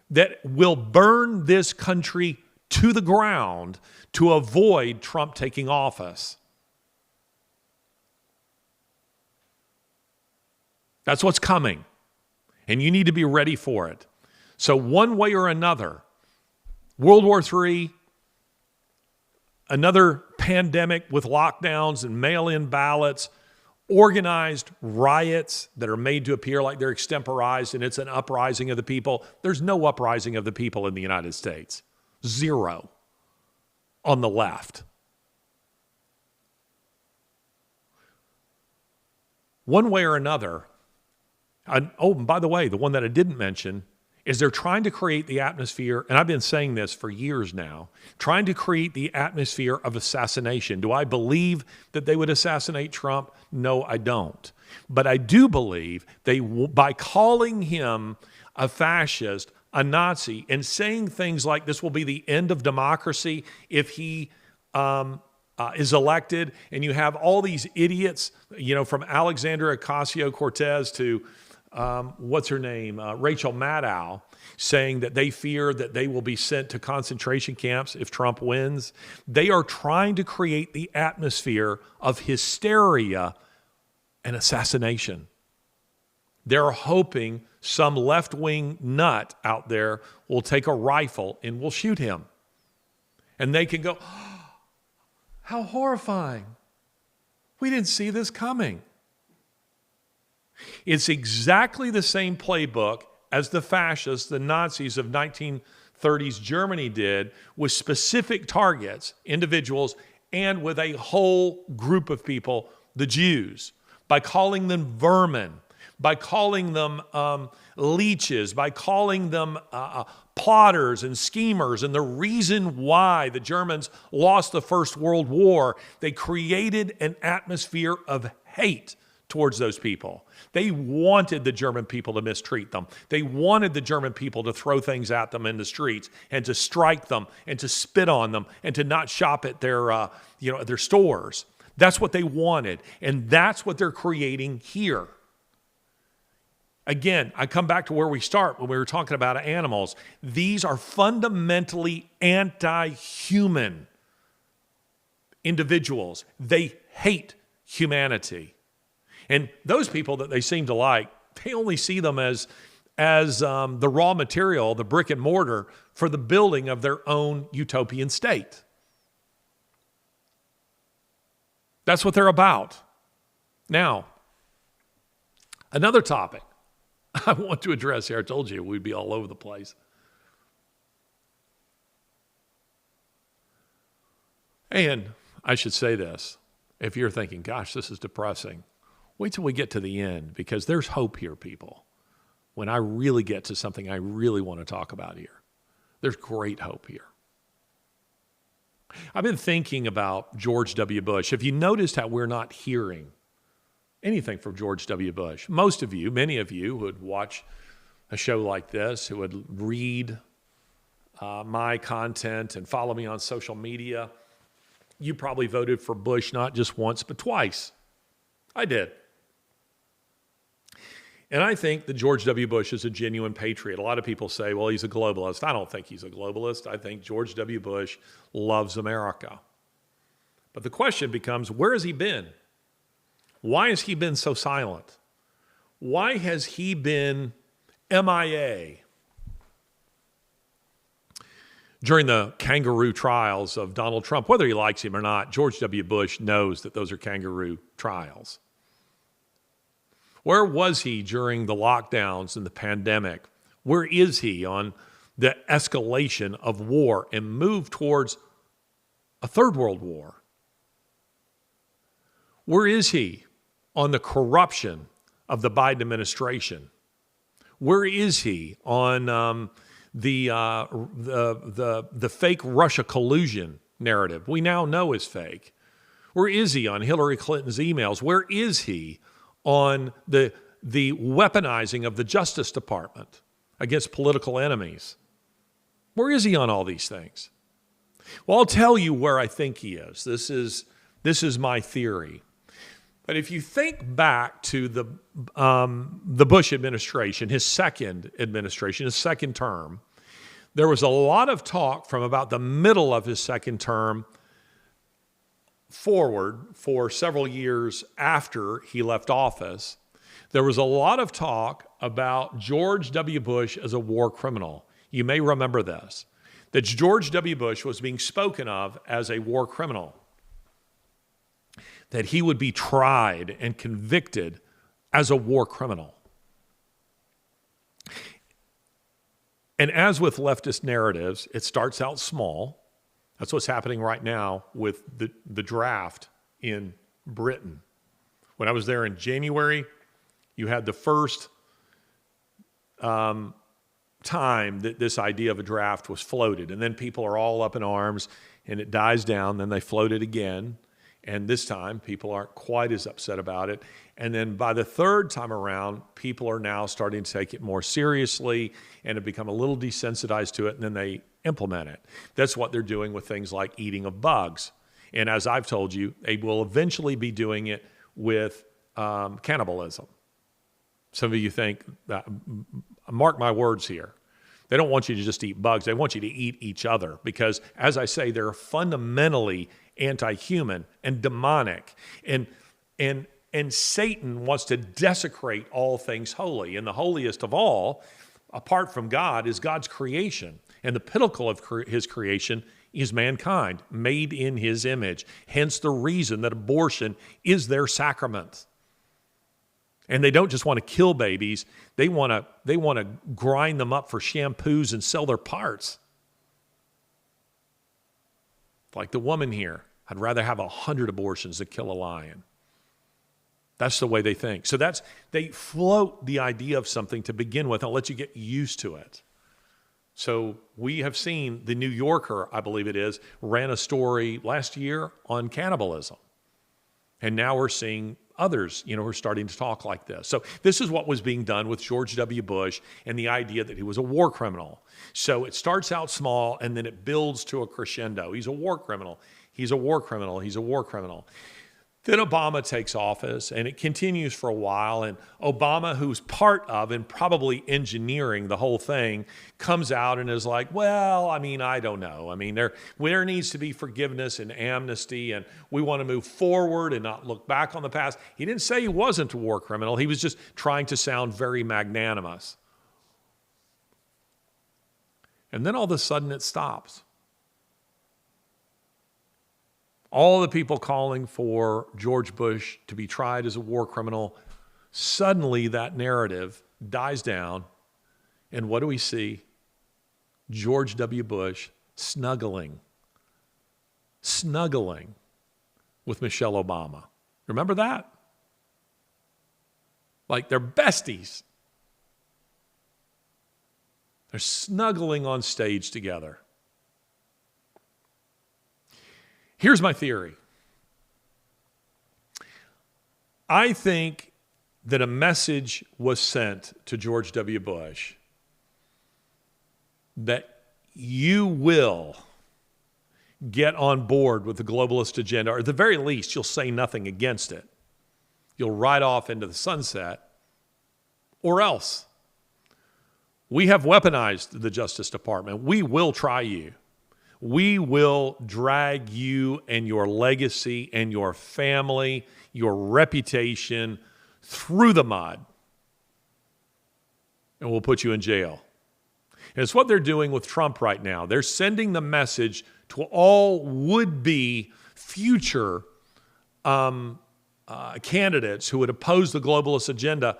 that will burn this country to the ground to avoid Trump taking office. That's what's coming. And you need to be ready for it. So one way or another, World War III, another pandemic with lockdowns and mail-in ballots, organized riots that are made to appear like they're extemporized and it's an uprising of the people. There's no uprising of the people in the United States. Zero on the left. One way or another, and by the way, the one that I didn't mention is they're trying to create the atmosphere, and I've been saying this for years now, trying to create the atmosphere of assassination. Do I believe that they would assassinate Trump? No, I don't. But I do believe by calling him a fascist, a Nazi, and saying things like this will be the end of democracy if he is elected, and you have all these idiots, from Alexandria Ocasio-Cortez to what's her name, Rachel Maddow, saying that they fear that they will be sent to concentration camps if Trump wins. They are trying to create the atmosphere of hysteria and assassination. They're hoping some left-wing nut out there will take a rifle and will shoot him. And they can go, oh, how horrifying. We didn't see this coming. It's exactly the same playbook as the fascists, the Nazis of 1930s Germany did, with specific targets, individuals, and with a whole group of people, the Jews, by calling them vermin, by calling them leeches, by calling them plotters and schemers. And the reason why the Germans lost the First World War, they created an atmosphere of hate towards those people. They wanted the German people to mistreat them. They wanted the German people to throw things at them in the streets and to strike them and to spit on them and to not shop at their stores. That's what they wanted, and that's what they're creating here. Again, I come back to where we start when we were talking about animals. These are fundamentally anti-human individuals. They hate humanity. And those people that they seem to like, they only see them as the raw material, the brick and mortar for the building of their own utopian state. That's what they're about. Now, another topic I want to address here. I told you we'd be all over the place. And I should say this. If you're thinking, gosh, this is depressing, wait till we get to the end, because there's hope here, people. When I really get to something I really want to talk about here, there's great hope here. I've been thinking about George W. Bush. Have you noticed how we're not hearing anything from George W. Bush? Most of you, many of you who would watch a show like this, who would read my content and follow me on social media, you probably voted for Bush not just once, but twice. I did. And I think that George W. Bush is a genuine patriot. A lot of people say, well, he's a globalist. I don't think he's a globalist. I think George W. Bush loves America. But the question becomes, where has he been? Why has he been so silent? Why has he been MIA? During the kangaroo trials of Donald Trump, whether he likes him or not, George W. Bush knows that those are kangaroo trials. Where was he during the lockdowns and the pandemic? Where is he on the escalation of war and move towards a third world war? Where is he on the corruption of the Biden administration? Where is he on the fake Russia collusion narrative we now know is fake? Where is he on Hillary Clinton's emails? Where is he on the weaponizing of the Justice Department against political enemies? Where is he on all these things? Well, I'll tell you where I think he is. This is my theory. But if you think back to the Bush administration, his second administration, his second term, there was a lot of talk from about the middle of his second term forward for several years after he left office. There was a lot of talk about George W. Bush as a war criminal. You may remember this, that George W. Bush was being spoken of as a war criminal, that he would be tried and convicted as a war criminal. And as with leftist narratives, it starts out small. That's what's happening right now with the draft in Britain. When I was there in January, you had the first time that this idea of a draft was floated. And then people are all up in arms, and it dies down. Then they float it again. And this time, people aren't quite as upset about it. And then by the third time around, people are now starting to take it more seriously and have become a little desensitized to it, and then they implement it. That's what they're doing with things like eating of bugs. And as I've told you, they will eventually be doing it with cannibalism. Some of you think, mark my words here, they don't want you to just eat bugs. They want you to eat each other because, as I say, they're fundamentally anti-human and demonic. And Satan wants to desecrate all things holy. And the holiest of all, apart from God, is God's creation. And the pinnacle of his creation is mankind, made in his image. Hence the reason that abortion is their sacrament. And they don't just want to kill babies, they want to grind them up for shampoos and sell their parts. Like the woman here, I'd rather have 100 abortions than kill a lion. That's the way they think. So they float the idea of something to begin with and let you get used to it. So we have seen the New Yorker, I believe it is, ran a story last year on cannibalism. And now we're seeing others, who are starting to talk like this. So this is what was being done with George W. Bush and the idea that he was a war criminal. So it starts out small and then it builds to a crescendo. He's a war criminal. He's a war criminal. He's a war criminal. Then Obama takes office, and it continues for a while, and Obama, who's part of and probably engineering the whole thing, comes out and is like, well, I don't know. There needs to be forgiveness and amnesty, and we want to move forward and not look back on the past. He didn't say he wasn't a war criminal. He was just trying to sound very magnanimous. And then all of a sudden it stops. All the people calling for George Bush to be tried as a war criminal, suddenly that narrative dies down. And what do we see? George W. Bush snuggling with Michelle Obama. Remember that? Like they're besties. They're snuggling on stage together. Here's my theory. I think that a message was sent to George W. Bush that you will get on board with the globalist agenda, or at the very least, you'll say nothing against it. You'll ride off into the sunset, or else. We have weaponized the Justice Department. We will try you. We will drag you and your legacy and your family, your reputation through the mud. And we'll put you in jail. And it's what they're doing with Trump right now. They're sending the message to all would-be future candidates who would oppose the globalist agenda.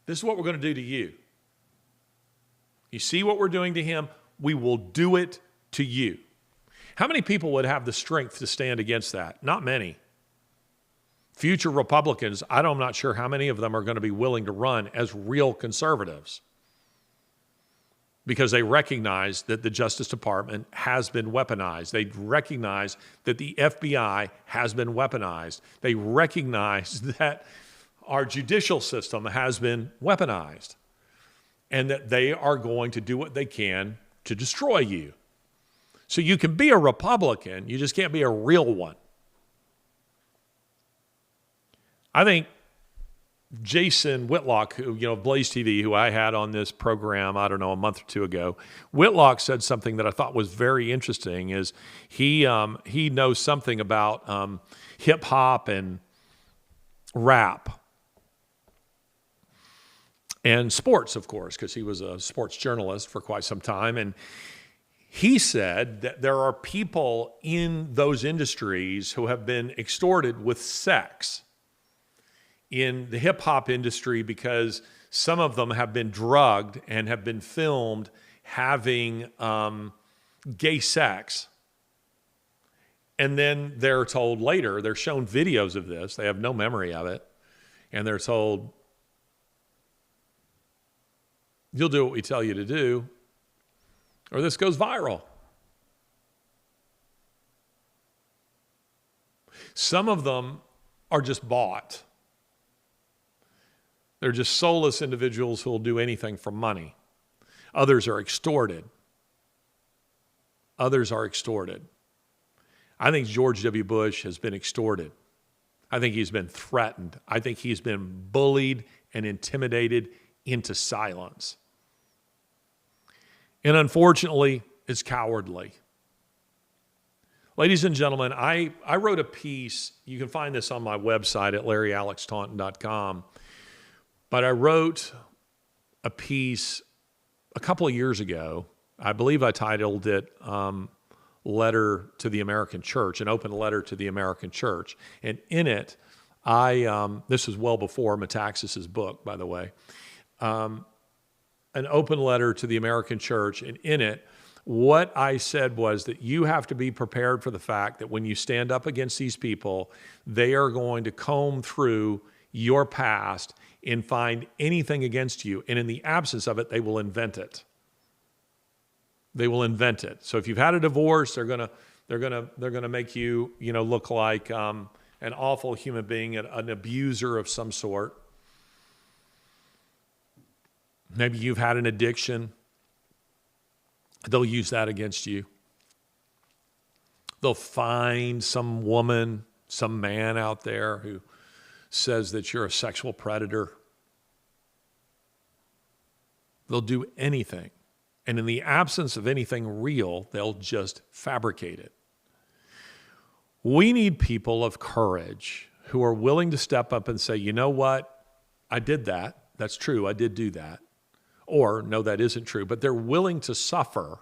This is what we're going to do to you. You see what we're doing to him? We will do it to you. How many people would have the strength to stand against that? Not many. Future Republicans, I'm not sure how many of them are going to be willing to run as real conservatives because they recognize that the Justice Department has been weaponized. They recognize that the FBI has been weaponized. They recognize that our judicial system has been weaponized and that they are going to do what they can to destroy you. So you can be a Republican, you just can't be a real one. I think Jason Whitlock, who, Blaze TV, who I had on this program, I don't know, a month or two ago, Whitlock said something that I thought was very interesting. Is he knows something about hip hop and rap and sports, of course, because he was a sports journalist for quite some time. And he said that there are people in those industries who have been extorted with sex in the hip hop industry because some of them have been drugged and have been filmed having gay sex. And then they're told later, they're shown videos of this, they have no memory of it, and they're told, you'll do what we tell you to do, or this goes viral. Some of them are just bought. They're just soulless individuals who will do anything for money. Others are extorted. Others are extorted. I think George W. Bush has been extorted. I think he's been threatened. I think he's been bullied and intimidated into silence. And unfortunately, it's cowardly. Ladies and gentlemen, I wrote a piece. You can find this on my website at larryalextaunton.com. But I wrote a piece a couple of years ago. I believe I titled it Letter to the American Church, an open letter to the American Church. And in it, this was well before Metaxas's book, by the way, an open letter to the American Church. And in it, what I said was that you have to be prepared for the fact that when you stand up against these people, they are going to comb through your past and find anything against you. And in the absence of it, they will invent it. They will invent it. So if you've had a divorce, they're gonna make you, look like an awful human being, an abuser of some sort. Maybe you've had an addiction. They'll use that against you. They'll find some woman, some man out there who says that you're a sexual predator. They'll do anything. And in the absence of anything real, they'll just fabricate it. We need people of courage who are willing to step up and say, you know what? I did that. That's true. I did do that. Or, no, that isn't true. But they're willing to suffer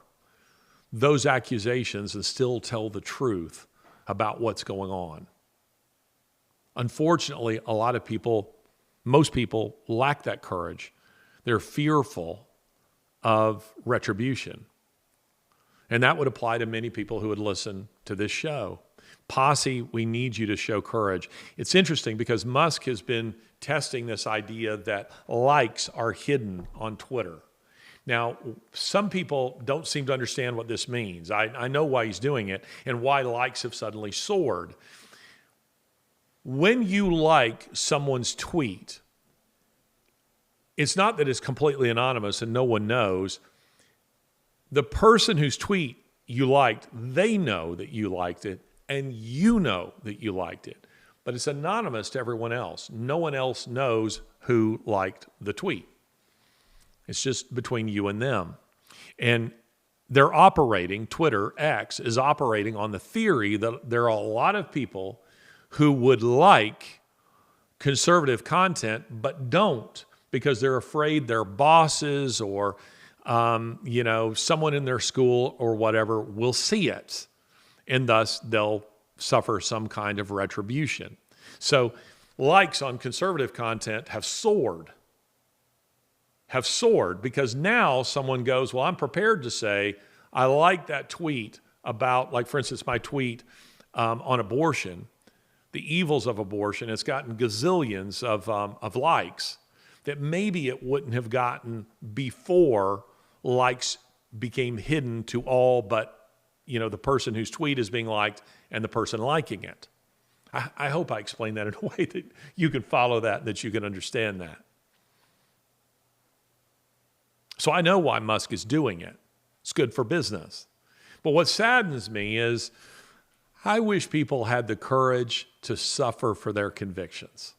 those accusations and still tell the truth about what's going on. Unfortunately, a lot of people, most people, lack that courage. They're fearful of retribution. And that would apply to many people who would listen to this show. Posse, we need you to show courage. It's interesting because Musk has been testing this idea that likes are hidden on Twitter. Now, some people don't seem to understand what this means. I know why he's doing it and why likes have suddenly soared. When you like someone's tweet, it's not that it's completely anonymous and no one knows. The person whose tweet you liked, they know that you liked it, and you know that you liked it. But it's anonymous to everyone else. No one else knows who liked the tweet. It's just between you and them. And they're operating, Twitter, X, is operating on the theory that there are a lot of people who would like conservative content but don't because they're afraid their bosses or someone in their school or whatever will see it, and thus they'll suffer some kind of retribution. So likes on conservative content have soared because now someone goes, well, I'm prepared to say, I like that tweet about, like, for instance, my tweet on abortion, the evils of abortion. It's gotten gazillions of likes that maybe it wouldn't have gotten before likes became hidden to all but, the person whose tweet is being liked and the person liking it. I hope I explained that in a way that you can follow that, that you can understand that. So I know why Musk is doing it. It's good for business. But what saddens me is I wish people had the courage to suffer for their convictions.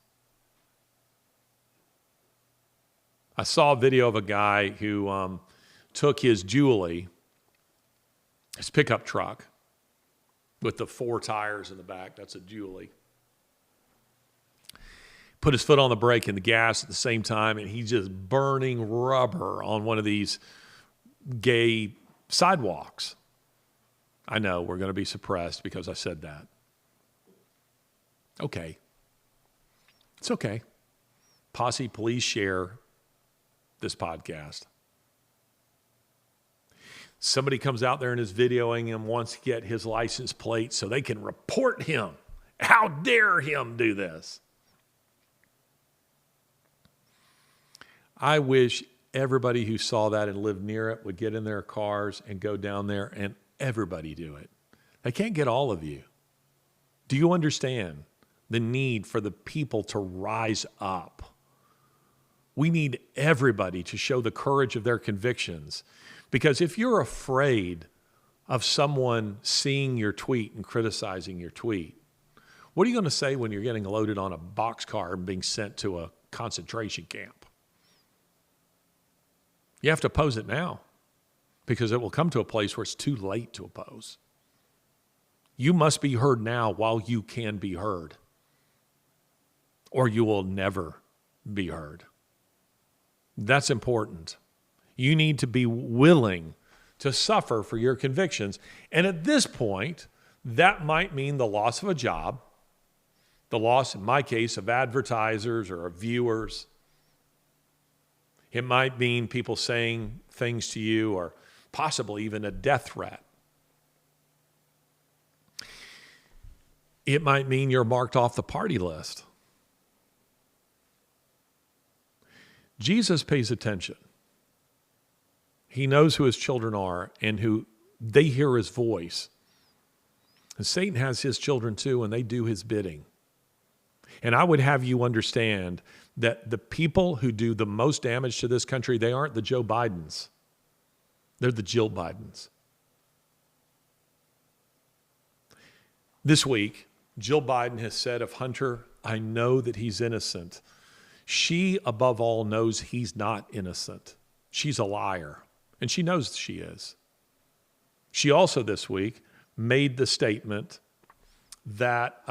I saw a video of a guy who took his Julie, his pickup truck, with the 4 tires in the back. That's a Julie. Put his foot on the brake and the gas at the same time, and he's just burning rubber on one of these gay sidewalks. I know we're going to be suppressed because I said that. Okay. It's okay. Posse, please share this podcast. Somebody comes out there and is videoing him, wants to get his license plate so they can report him. How dare him do this? I wish everybody who saw that and lived near it would get in their cars and go down there and everybody do it. They can't get all of you. Do you understand the need for the people to rise up? We need everybody to show the courage of their convictions. Because if you're afraid of someone seeing your tweet and criticizing your tweet, what are you going to say when you're getting loaded on a boxcar and being sent to a concentration camp? You have to oppose it now because it will come to a place where it's too late to oppose. You must be heard now while you can be heard, or you will never be heard. That's important. You need to be willing to suffer for your convictions. And at this point, that might mean the loss of a job, the loss, in my case, of advertisers or of viewers. It might mean people saying things to you or possibly even a death threat. It might mean you're marked off the party list. Jesus pays attention. He knows who his children are and who they hear his voice. And Satan has his children too, and they do his bidding. And I would have you understand that the people who do the most damage to this country, they aren't the Joe Bidens. They're the Jill Bidens. This week, Jill Biden has said of Hunter, I know that he's innocent. She, above all, knows he's not innocent. She's a liar. And she knows she is. She also this week made the statement that,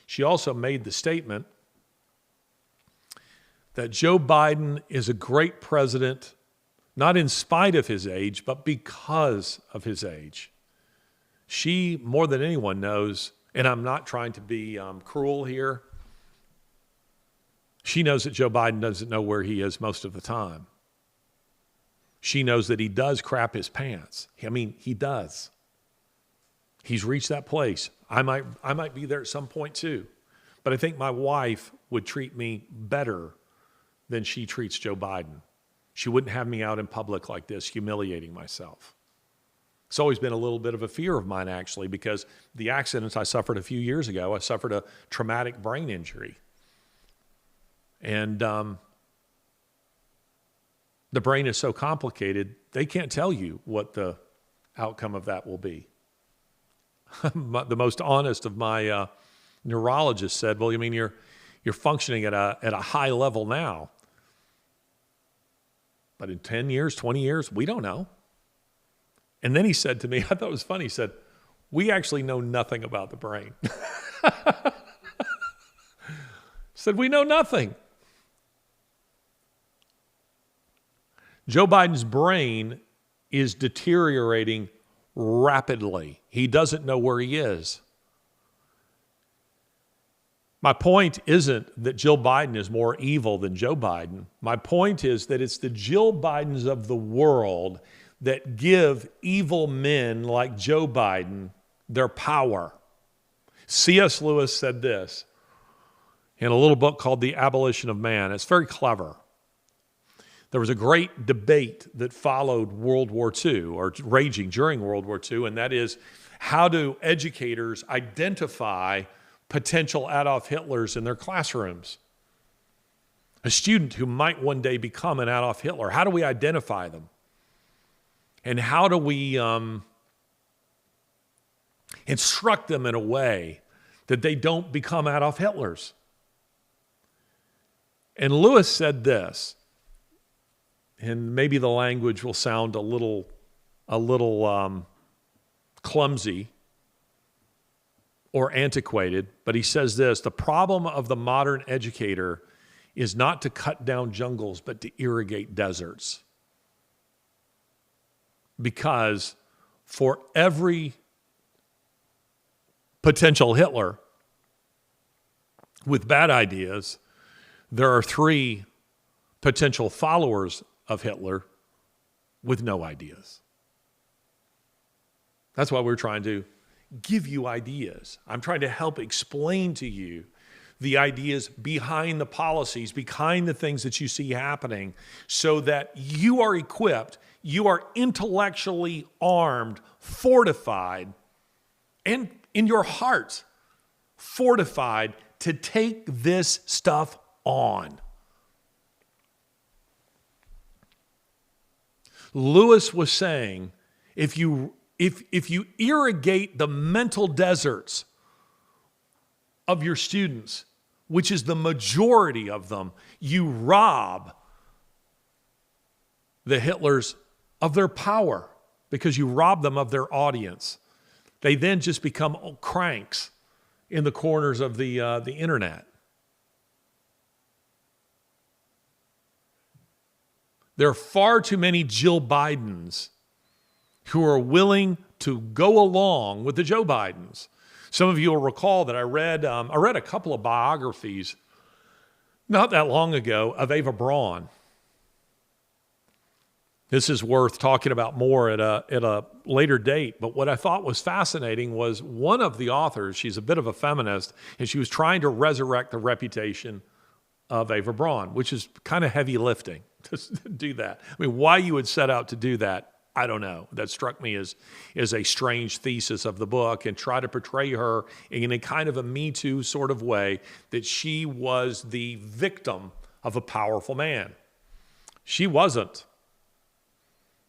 she also made the statement that Joe Biden is a great president, not in spite of his age, but because of his age. She, more than anyone, knows, and I'm not trying to be cruel here, she knows that Joe Biden doesn't know where he is most of the time. She knows that he does crap his pants. I mean, he does. He's reached that place. I might be there at some point too. But I think my wife would treat me better than she treats Joe Biden. She wouldn't have me out in public like this, humiliating myself. It's always been a little bit of a fear of mine, actually, because the accidents I suffered a few years ago, I suffered a traumatic brain injury. And the brain is so complicated, they can't tell you what the outcome of that will be. The most honest of my neurologists said, well, you mean you're functioning at a high level now. But in 10 years, 20 years, we don't know. And then he said to me, I thought it was funny, he said, we actually know nothing about the brain. Said, we know nothing. Joe Biden's brain is deteriorating rapidly. He doesn't know where he is. My point isn't that Jill Biden is more evil than Joe Biden. My point is that it's the Jill Bidens of the world that give evil men like Joe Biden their power. C.S. Lewis said this in a little book called The Abolition of Man. It's very clever. There was a great debate that followed World War II, or raging during World War II, and that is, how do educators identify potential Adolf Hitlers in their classrooms? A student who might one day become an Adolf Hitler, how do we identify them? And how do we instruct them in a way that they don't become Adolf Hitlers? And Lewis said this, and maybe the language will sound a little clumsy or antiquated, but he says this: the problem of the modern educator is not to cut down jungles, but to irrigate deserts. Because for every potential Hitler with bad ideas, there are 3 potential followers of Hitler with no ideas. That's why we're trying to give you ideas. I'm trying to help explain to you the ideas behind the policies, behind the things that you see happening, so that you are equipped, you are intellectually armed, fortified, and in your heart, fortified to take this stuff on. Lewis was saying, if you irrigate the mental deserts of your students, which is the majority of them, you rob the Hitlers of their power because you rob them of their audience. They then just become cranks in the corners of the internet. There are far too many Jill Bidens who are willing to go along with the Joe Bidens. Some of you will recall that I read a couple of biographies not that long ago of Eva Braun. This is worth talking about more at a later date, but what I thought was fascinating was one of the authors, she's a bit of a feminist, and she was trying to resurrect the reputation of Eva Braun, which is kind of heavy lifting to do that. I mean, why you would set out to do that, I don't know. That struck me as a strange thesis of the book, and try to portray her in a kind of a Me Too sort of way, that she was the victim of a powerful man. She wasn't.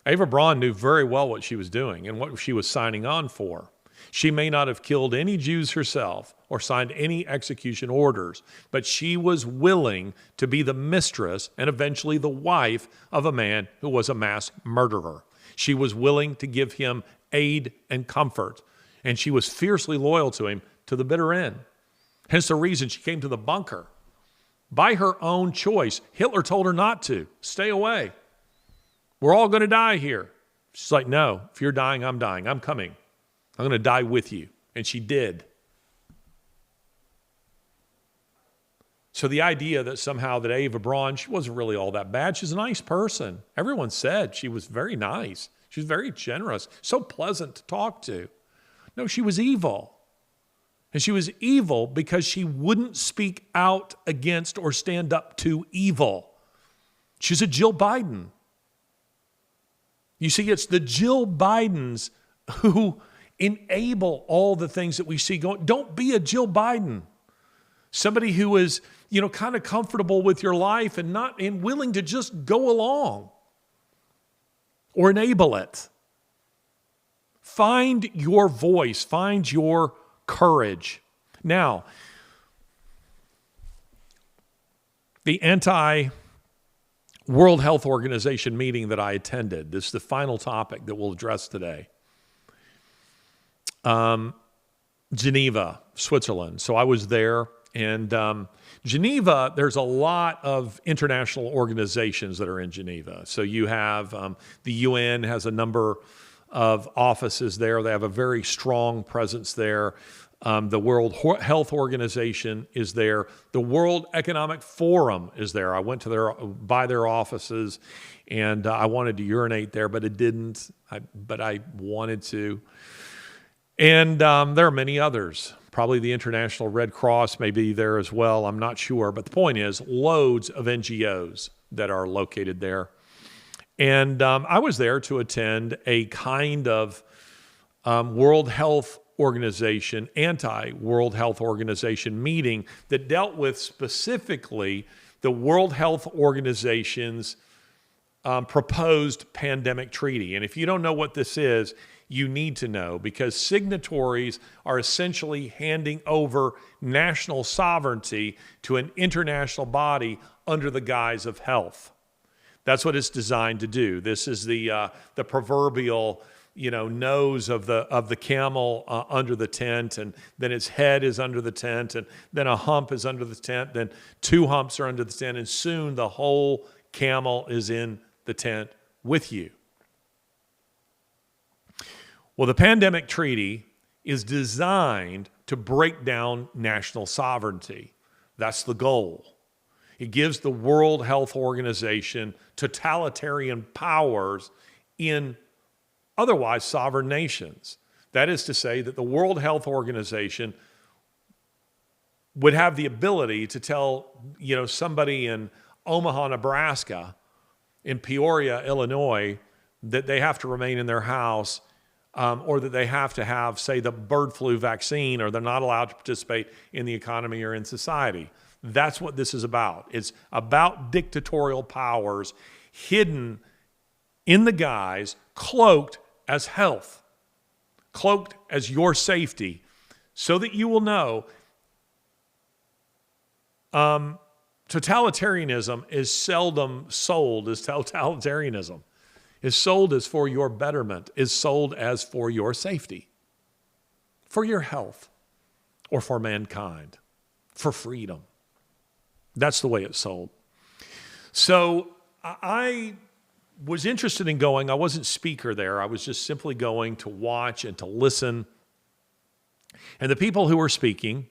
Eva Braun knew very well what she was doing and what she was signing on for. She may not have killed any Jews herself or signed any execution orders, but she was willing to be the mistress and eventually the wife of a man who was a mass murderer. She was willing to give him aid and comfort, and she was fiercely loyal to him to the bitter end. Hence the reason she came to the bunker. By her own choice, Hitler told her not to. Stay away. We're all going to die here. She's like, no, if you're dying, I'm dying. I'm coming. I'm going to die with you. And she did. So the idea that somehow that Eva Braun, she wasn't really all that bad. She's a nice person. Everyone said she was very nice. She was very generous, so pleasant to talk to. No, she was evil. And she was evil because she wouldn't speak out against or stand up to evil. She's a Jill Biden. You see, it's the Jill Bidens who enable all the things that we see going. Don't be a Jill Biden. Somebody who is, kind of comfortable with your life and willing to just go along or enable it. Find your voice. Find your courage. Now, the World Health Organization meeting that I attended, this is the final topic that we'll address today. Geneva, Switzerland. So I was there. And Geneva, there's a lot of international organizations that are in Geneva. So you have the UN has a number of offices there. They have a very strong presence there. The World Health Organization is there. The World Economic Forum is there. I went to by their offices, and I wanted to urinate there, but it didn't. But I wanted to. And there are many others. Probably the International Red Cross may be there as well. I'm not sure. But the point is, loads of NGOs that are located there. And I was there to attend a kind of World Health Organization, anti-World Health Organization meeting that dealt with specifically the World Health Organization's proposed pandemic treaty. And if you don't know what this is, you need to know, because signatories are essentially handing over national sovereignty to an international body under the guise of health. That's what it's designed to do. This is the proverbial, nose of the camel under the tent, and then its head is under the tent, and then a hump is under the tent, then two humps are under the tent, and soon the whole camel is in the tent with you. Well, the pandemic treaty is designed to break down national sovereignty. That's the goal. It gives the World Health Organization totalitarian powers in otherwise sovereign nations. That is to say that the World Health Organization would have the ability to tell, somebody in Omaha, Nebraska, in Peoria, Illinois, that they have to remain in their house, or that they have to have, say, the bird flu vaccine, or they're not allowed to participate in the economy or in society. That's what this is about. It's about dictatorial powers hidden in the guise, cloaked as health, cloaked as your safety, so that you will know totalitarianism is seldom sold as totalitarianism. Is sold as for your betterment, is sold as for your safety, for your health, or for mankind, for freedom. That's the way it's sold. So I was interested in going. I wasn't speaker there. I was just simply going to watch and to listen. And the people who were speaking,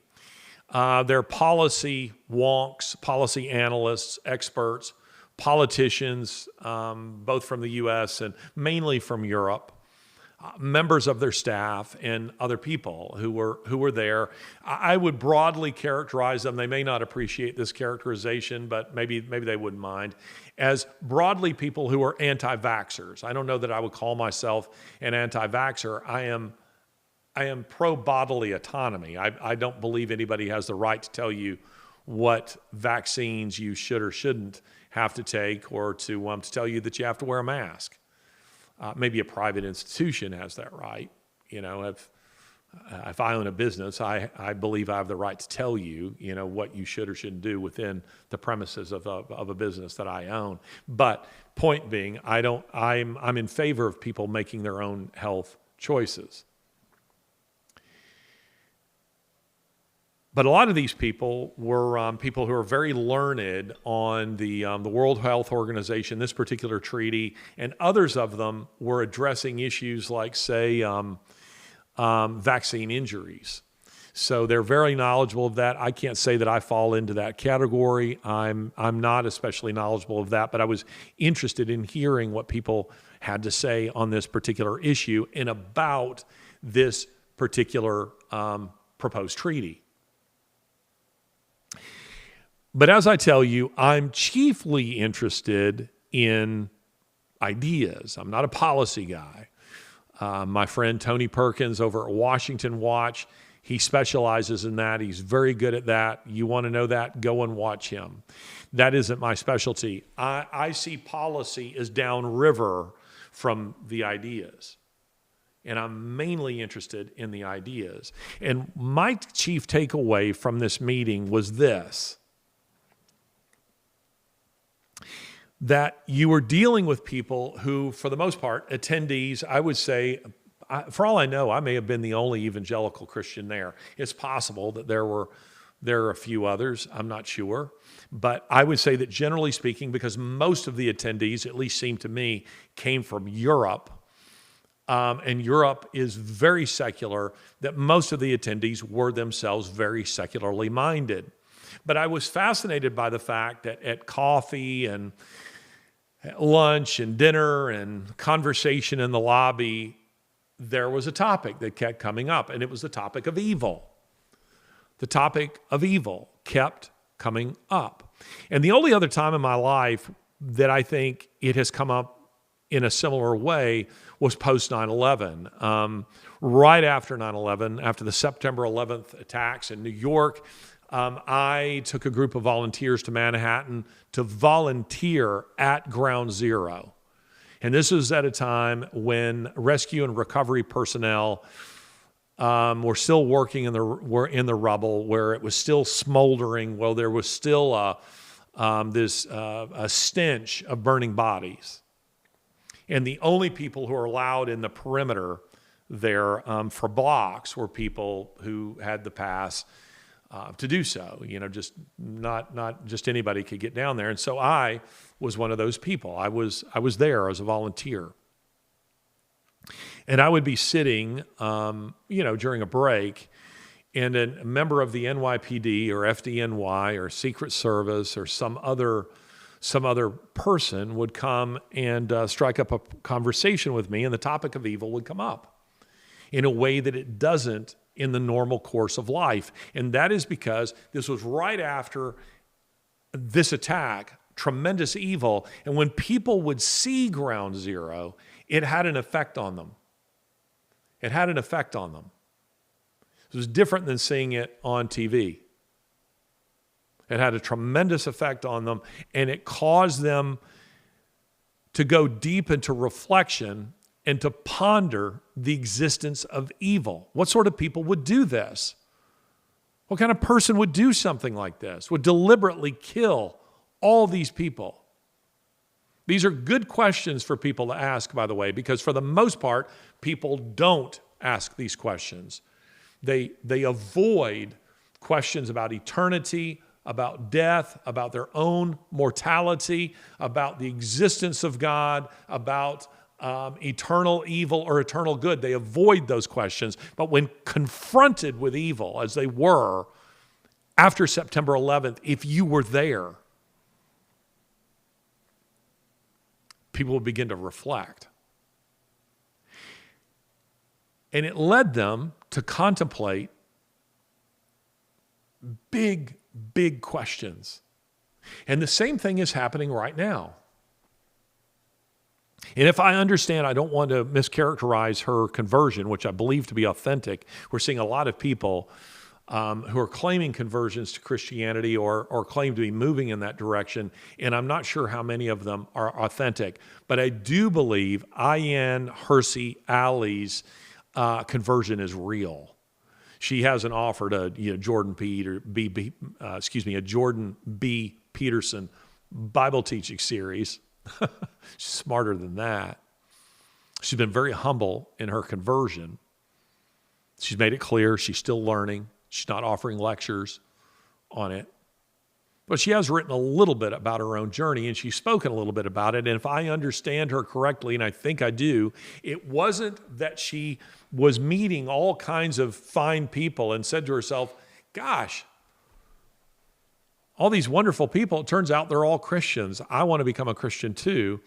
they're policy wonks, policy analysts, experts, politicians, both from the U.S. and mainly from Europe, members of their staff, and other people who were there. I would broadly characterize them. They may not appreciate this characterization, but maybe they wouldn't mind, as broadly people who are anti-vaxxers. I don't know that I would call myself an anti-vaxxer. I am pro-bodily autonomy. I don't believe anybody has the right to tell you what vaccines you should or shouldn't have to take, or to tell you that you have to wear a mask. Maybe a private institution has that right. If I own a business, I believe I have the right to tell you, what you should or shouldn't do within the premises of a business that I own. But point being, I'm in favor of people making their own health choices. But a lot of these people were people who are very learned on the World Health Organization, this particular treaty, and others of them were addressing issues like, say, vaccine injuries. So they're very knowledgeable of that. I can't say that I fall into that category. I'm not especially knowledgeable of that, but I was interested in hearing what people had to say on this particular issue and about this particular proposed treaty. But as I tell you, I'm chiefly interested in ideas. I'm not a policy guy. My friend Tony Perkins over at Washington Watch, he specializes in that. He's very good at that. You want to know that? Go and watch him. That isn't my specialty. I see policy as downriver from the ideas. And I'm mainly interested in the ideas. And my chief takeaway from this meeting was this: that you were dealing with people who, for the most part, attendees, I would say, for all I know, I may have been the only evangelical Christian there. It's possible that there are a few others. I'm not sure. But I would say that generally speaking, because most of the attendees, at least seemed to me, came from Europe, and Europe is very secular, that most of the attendees were themselves very secularly minded. But I was fascinated by the fact that at coffee and lunch and dinner and conversation in the lobby, there was a topic that kept coming up, and it was the topic of evil. The topic of evil kept coming up. And the only other time in my life that I think it has come up in a similar way was post 9/11. Right after 9/11, after the September 11th attacks in New York, I took a group of volunteers to Manhattan to volunteer at Ground Zero. And this was at a time when rescue and recovery personnel were still working were in the rubble, where it was still smoldering, where there was still a stench of burning bodies. And the only people who were allowed in the perimeter there for blocks were people who had the pass to do so. Just not just anybody could get down there. And so I was one of those people. I was there as a volunteer. And I would be sitting, during a break, and a member of the NYPD or FDNY or Secret Service or some other person would come and strike up a conversation with me, and the topic of evil would come up in a way that it doesn't in the normal course of life. And that is because this was right after this attack, tremendous evil. And when people would see Ground Zero, it had an effect on them. It had an effect on them. It was different than seeing it on TV. It had a tremendous effect on them, and it caused them to go deep into reflection and to ponder the existence of evil. What sort of people would do this? What kind of person would do something like this, would deliberately kill all these people? These are good questions for people to ask, by the way, because for the most part, people don't ask these questions. They avoid questions about eternity, about death, about their own mortality, about the existence of God, about eternal evil or eternal good. They avoid those questions. But when confronted with evil, as they were after September 11th, if you were there, people would begin to reflect. And it led them to contemplate big, big questions. And the same thing is happening right now. And if I understand, I don't want to mischaracterize her conversion, which I believe to be authentic. We're seeing a lot of people who are claiming conversions to Christianity or claim to be moving in that direction, and I'm not sure how many of them are authentic. But I do believe Ayan Hersey Ali's conversion is real. She hasn't offered a Jordan B. Peterson Bible teaching series. She's smarter than that. She's been very humble in her conversion. She's made it clear she's still learning. She's not offering lectures on it. But she has written a little bit about her own journey, and she's spoken a little bit about it. And if I understand her correctly, and I think I do, it wasn't that she was meeting all kinds of fine people and said to herself, gosh, all these wonderful people, it turns out they're all Christians. I want to become a Christian too.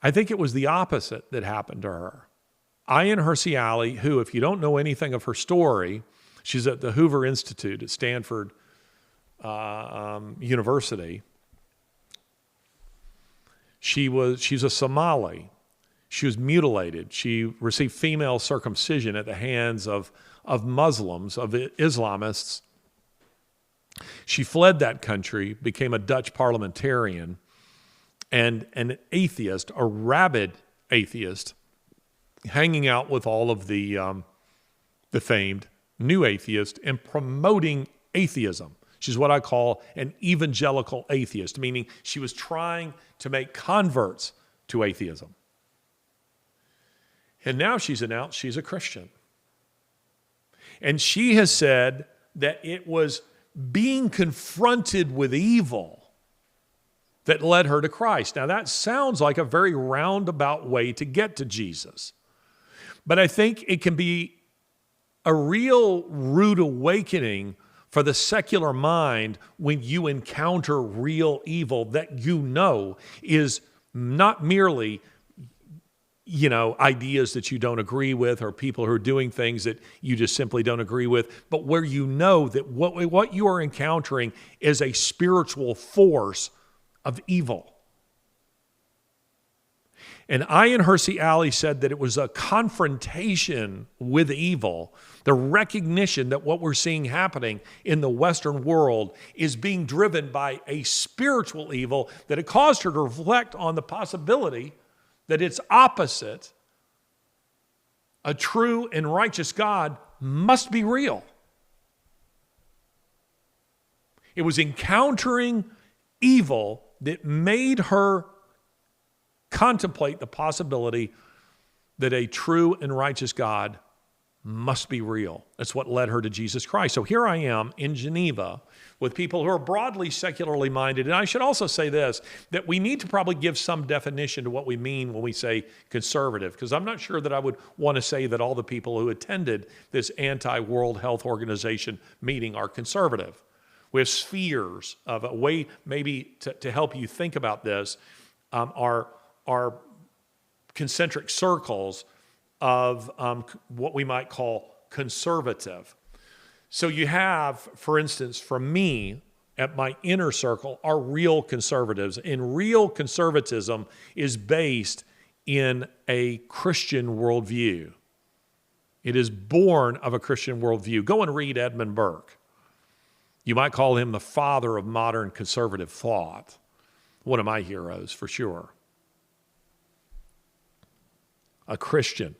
I think it was the opposite that happened to her. Ayan Hersey Ali, who, if you don't know anything of her story, she's at the Hoover Institute at Stanford University. She's a Somali. She was mutilated. She received female circumcision at the hands of Muslims, of Islamists. She fled that country, became a Dutch parliamentarian, and an atheist, a rabid atheist, hanging out with all of the famed new atheists and promoting atheism. She's what I call an evangelical atheist, meaning she was trying to make converts to atheism. And now she's announced she's a Christian. And she has said that it was being confronted with evil that led her to Christ. Now that sounds like a very roundabout way to get to Jesus. But I think it can be a real rude awakening for the secular mind when you encounter real evil that you know is not merely ideas that you don't agree with or people who are doing things that you just simply don't agree with, but where you know that what you are encountering is a spiritual force of evil. And Ayan Hersey Ali said that it was a confrontation with evil, the recognition that what we're seeing happening in the Western world is being driven by a spiritual evil, that it caused her to reflect on the possibility that its opposite, a true and righteous God, must be real. It was encountering evil that made her contemplate the possibility that a true and righteous God must be real. That's what led her to Jesus Christ. So here I am in Geneva with people who are broadly secularly minded. And I should also say this, that we need to probably give some definition to what we mean when we say conservative, because I'm not sure that I would want to say that all the people who attended this anti-World Health Organization meeting are conservative. We have spheres of a way maybe to help you think about this, are concentric circles of what we might call conservative. So you have, for instance, from me, at my inner circle, are real conservatives. And real conservatism is based in a Christian worldview. It is born of a Christian worldview. Go and read Edmund Burke. You might call him the father of modern conservative thought. One of my heroes, for sure. A Christian.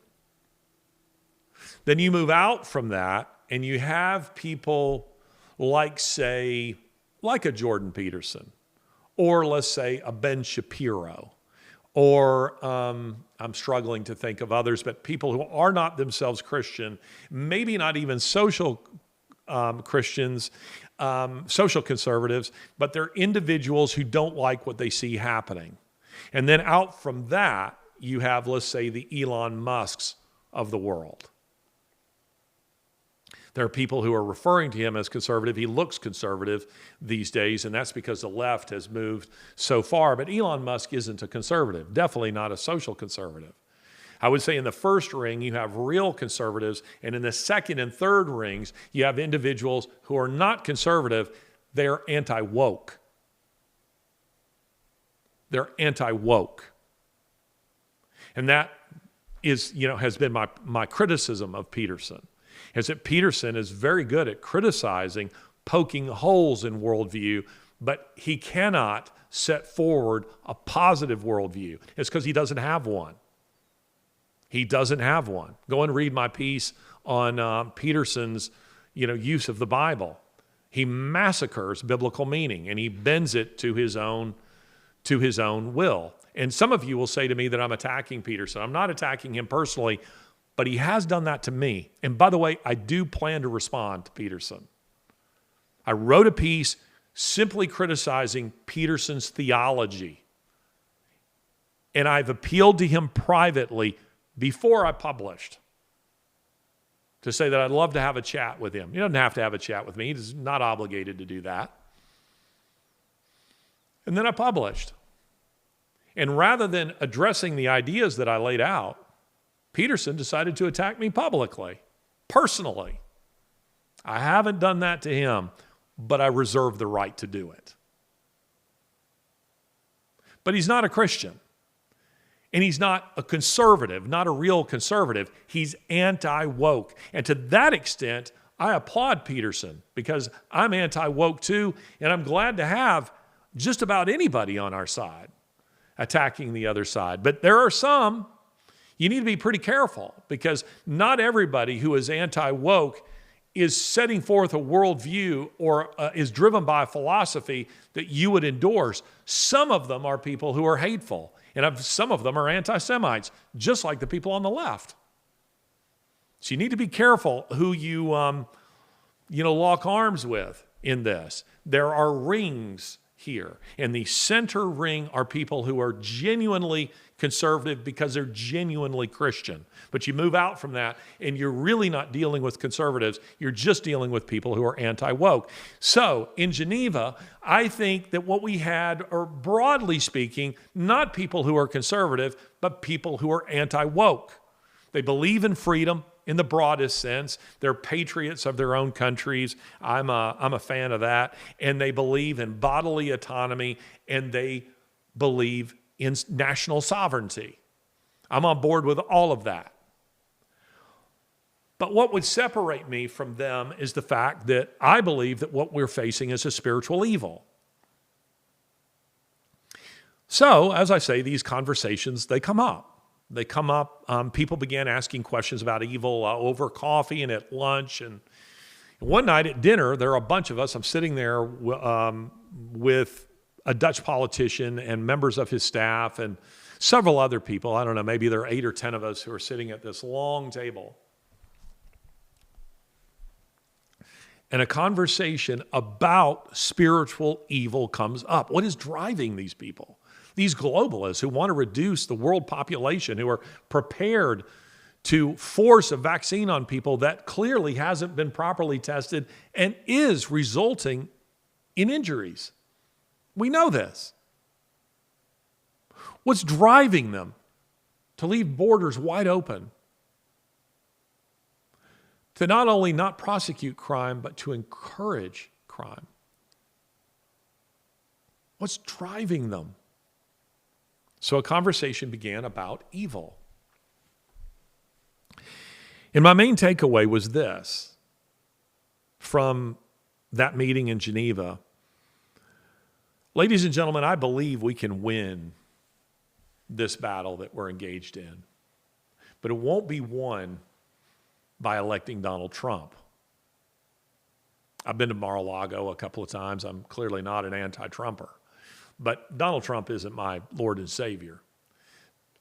Then you move out from that, and you have people like, say, like a Jordan Peterson, or let's say a Ben Shapiro, or I'm struggling to think of others, but people who are not themselves Christian, maybe not even social Christians, social conservatives, but they're individuals who don't like what they see happening. And then out from that, you have, let's say, the Elon Musks of the world. There are people who are referring to him as conservative. He looks conservative these days, and that's because the left has moved so far. But Elon Musk isn't a conservative, definitely not a social conservative. I would say in the first ring, you have real conservatives, and in the second and third rings, you have individuals who are not conservative. They're anti-woke. They're anti-woke. And that is, has been my criticism of Peterson, is that Peterson is very good at criticizing, poking holes in worldview, but he cannot set forward a positive worldview. It's because he doesn't have one. He doesn't have one. Go and read my piece on Peterson's, use of the Bible. He massacres biblical meaning, and he bends it to his own will. And some of you will say to me that I'm attacking Peterson. I'm not attacking him personally, but he has done that to me. And by the way, I do plan to respond to Peterson. I wrote a piece simply criticizing Peterson's theology. And I've appealed to him privately before I published to say that I'd love to have a chat with him. He doesn't have to have a chat with me. He's not obligated to do that. And then I published. And rather than addressing the ideas that I laid out, Peterson decided to attack me publicly, personally. I haven't done that to him, but I reserve the right to do it. But he's not a Christian. And he's not a conservative, not a real conservative. He's anti-woke. And to that extent, I applaud Peterson because I'm anti-woke too, and I'm glad to have just about anybody on our side attacking the other side. But there are some, you need to be pretty careful because not everybody who is anti-woke is setting forth a worldview or is driven by a philosophy that you would endorse. Some of them are people who are hateful, and some of them are anti-Semites, just like the people on the left. So you need to be careful who you lock arms with in this. There are rings here. And the center ring are people who are genuinely conservative because they're genuinely Christian. But you move out from that and you're really not dealing with conservatives. You're just dealing with people who are anti-woke. So in Geneva, I think that what we had are, broadly speaking, not people who are conservative, but people who are anti-woke. They believe in freedom in the broadest sense. They're patriots of their own countries. I'm a fan of that. And they believe in bodily autonomy, and they believe in national sovereignty. I'm on board with all of that. But what would separate me from them is the fact that I believe that what we're facing is a spiritual evil. So, as I say, these conversations, they come up. They come up. People began asking questions about evil over coffee and at lunch. And one night at dinner, there are a bunch of us. I'm sitting there with a Dutch politician and members of his staff and several other people. I don't know, maybe there are 8 or 10 of us who are sitting at this long table. And a conversation about spiritual evil comes up. What is driving these people? These globalists who want to reduce the world population, who are prepared to force a vaccine on people that clearly hasn't been properly tested and is resulting in injuries. We know this. What's driving them to leave borders wide open? To not only not prosecute crime, but to encourage crime. What's driving them? So a conversation began about evil. And my main takeaway was this from that meeting in Geneva. Ladies and gentlemen, I believe we can win this battle that we're engaged in. But it won't be won by electing Donald Trump. I've been to Mar-a-Lago a couple of times. I'm clearly not an anti-Trumper. But Donald Trump isn't my Lord and Savior.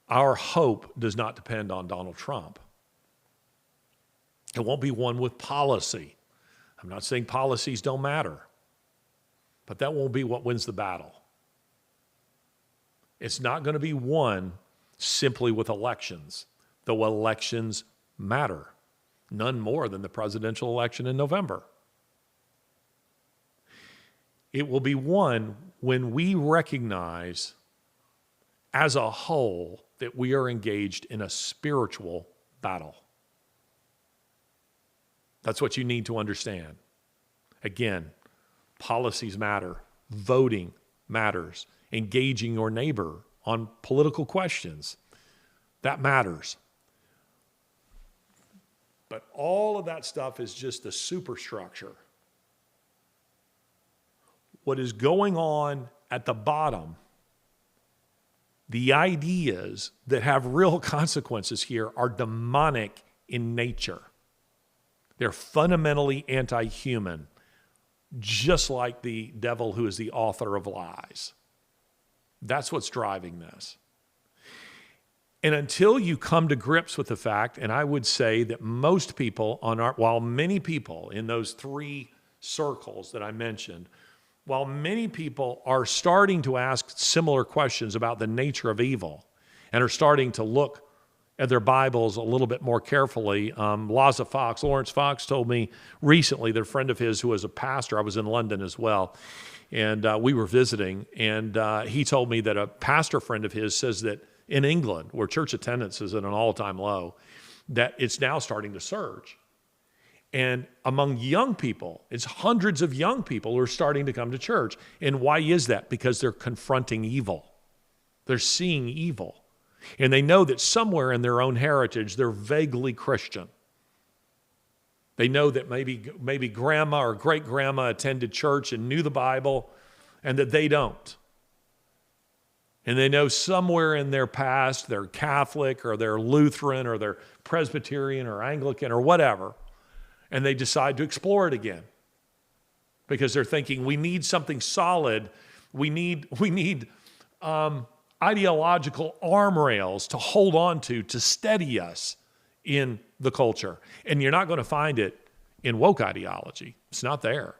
Our hope does not depend on Donald Trump. It won't be won with policy. I'm not saying policies don't matter, but that won't be what wins the battle. It's not going to be won simply with elections, though elections matter. None more than the presidential election in November. It will be won when we recognize as a whole that we are engaged in a spiritual battle. That's what you need to understand. Again, policies matter. Voting matters. Engaging your neighbor on political questions, that matters. But all of that stuff is just the superstructure. What is going on at the bottom, the ideas that have real consequences here are demonic in nature. They're fundamentally anti-human, just like the devil who is the author of lies. That's what's driving this. And until you come to grips with the fact, and I would say that most people while many people in those 3 circles that I mentioned, while many people are starting to ask similar questions about the nature of evil and are starting to look at their Bibles a little bit more carefully, Lawrence Fox told me recently that a friend of his who was a pastor, I was in London as well, and we were visiting, and he told me that a pastor friend of his says that in England, where church attendance is at an all-time low, that it's now starting to surge. And among young people, it's hundreds of young people who are starting to come to church. And why is that? Because they're confronting evil. They're seeing evil. And they know that somewhere in their own heritage, they're vaguely Christian. They know that maybe grandma or great-grandma attended church and knew the Bible, and that they don't. And they know somewhere in their past, they're Catholic or they're Lutheran or they're Presbyterian or Anglican or whatever, and they decide to explore it again because they're thinking, we need something solid. We need ideological arm rails to hold on to steady us in the culture. And you're not going to find it in woke ideology. It's not there.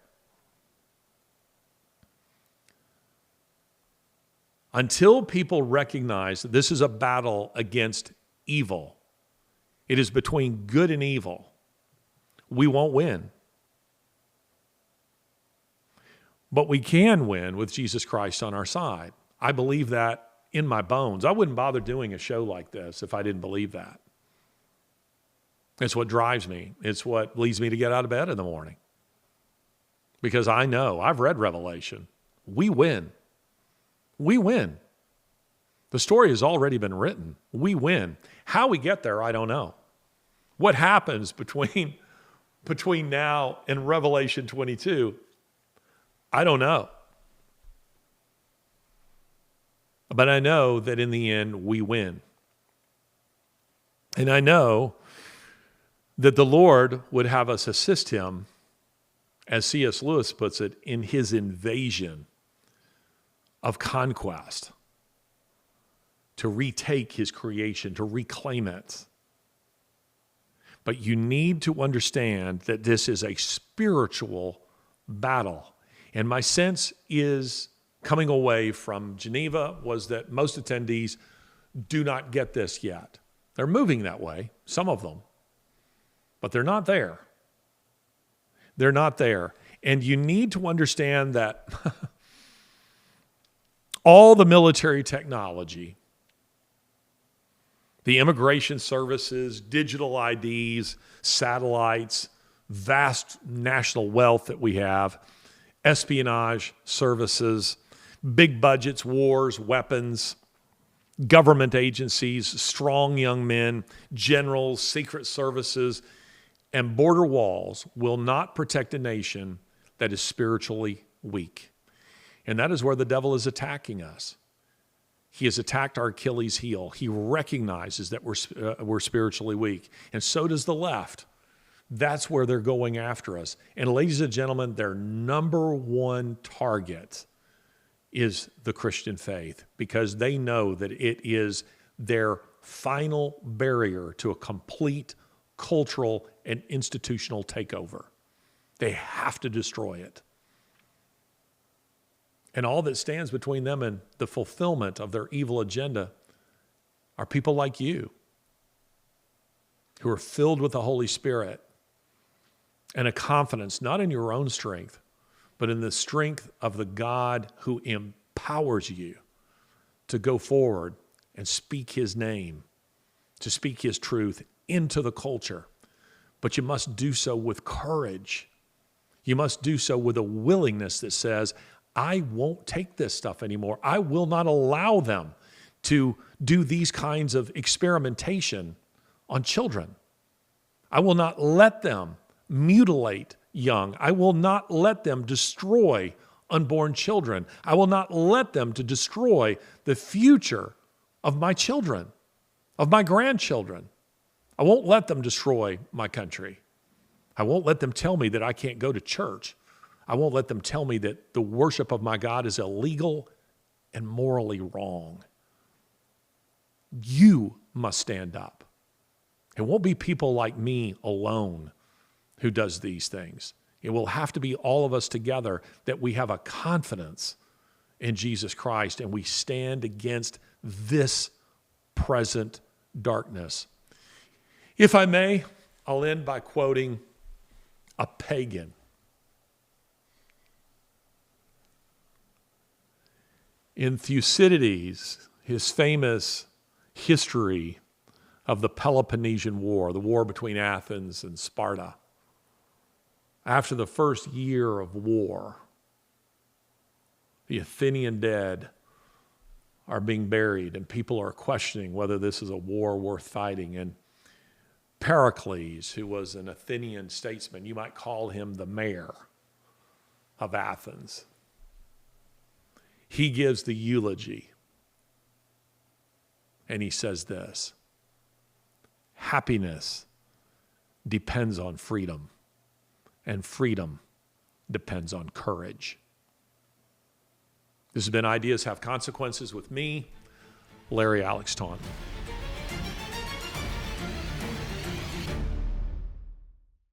Until people recognize that this is a battle against evil, it is between good and evil, we won't win. But we can win with Jesus Christ on our side. I believe that in my bones. I wouldn't bother doing a show like this if I didn't believe that. It's what drives me. It's what leads me to get out of bed in the morning. Because I know, I've read Revelation. We win. We win. The story has already been written. We win. How we get there, I don't know. What happens between now and Revelation 22, I don't know. But I know that in the end, we win. And I know that the Lord would have us assist him, as C.S. Lewis puts it, in his invasion of conquest, to retake his creation, to reclaim it. But you need to understand that this is a spiritual battle. And my sense is, coming away from Geneva, was that most attendees do not get this yet. They're moving that way, some of them, but they're not there. They're not there. And you need to understand that all the military technology, the immigration services, digital IDs, satellites, vast national wealth that we have, espionage services, big budgets, wars, weapons, government agencies, strong young men, generals, secret services, and border walls will not protect a nation that is spiritually weak. And that is where the devil is attacking us. He has attacked our Achilles heel. He recognizes that we're spiritually weak. And so does the left. That's where they're going after us. And ladies and gentlemen, their number one target is the Christian faith, because they know that it is their final barrier to a complete cultural and institutional takeover. They have to destroy it. And all that stands between them and the fulfillment of their evil agenda are people like you, who are filled with the Holy Spirit and a confidence not in your own strength, but in the strength of the God who empowers you to go forward and speak his name, to speak his truth into the culture. But you must do so with courage. You must do so with a willingness that says, I won't take this stuff anymore. I will not allow them to do these kinds of experimentation on children. I will not let them mutilate young. I will not let them destroy unborn children. I will not let them to destroy the future of my children, of my grandchildren. I won't let them destroy my country. I won't let them tell me that I can't go to church. I won't let them tell me that the worship of my God is illegal and morally wrong. You must stand up. It won't be people like me alone who does these things. It will have to be all of us together, that we have a confidence in Jesus Christ and we stand against this present darkness. If I may, I'll end by quoting a pagan. In Thucydides, his famous history of the Peloponnesian War, the war between Athens and Sparta, after the first year of war, the Athenian dead are being buried and people are questioning whether this is a war worth fighting. And Pericles, who was an Athenian statesman, you might call him the mayor of Athens, he gives the eulogy and he says this: happiness depends on freedom, and freedom depends on courage. This has been Ideas Have Consequences with me, Larry Alex Taunton.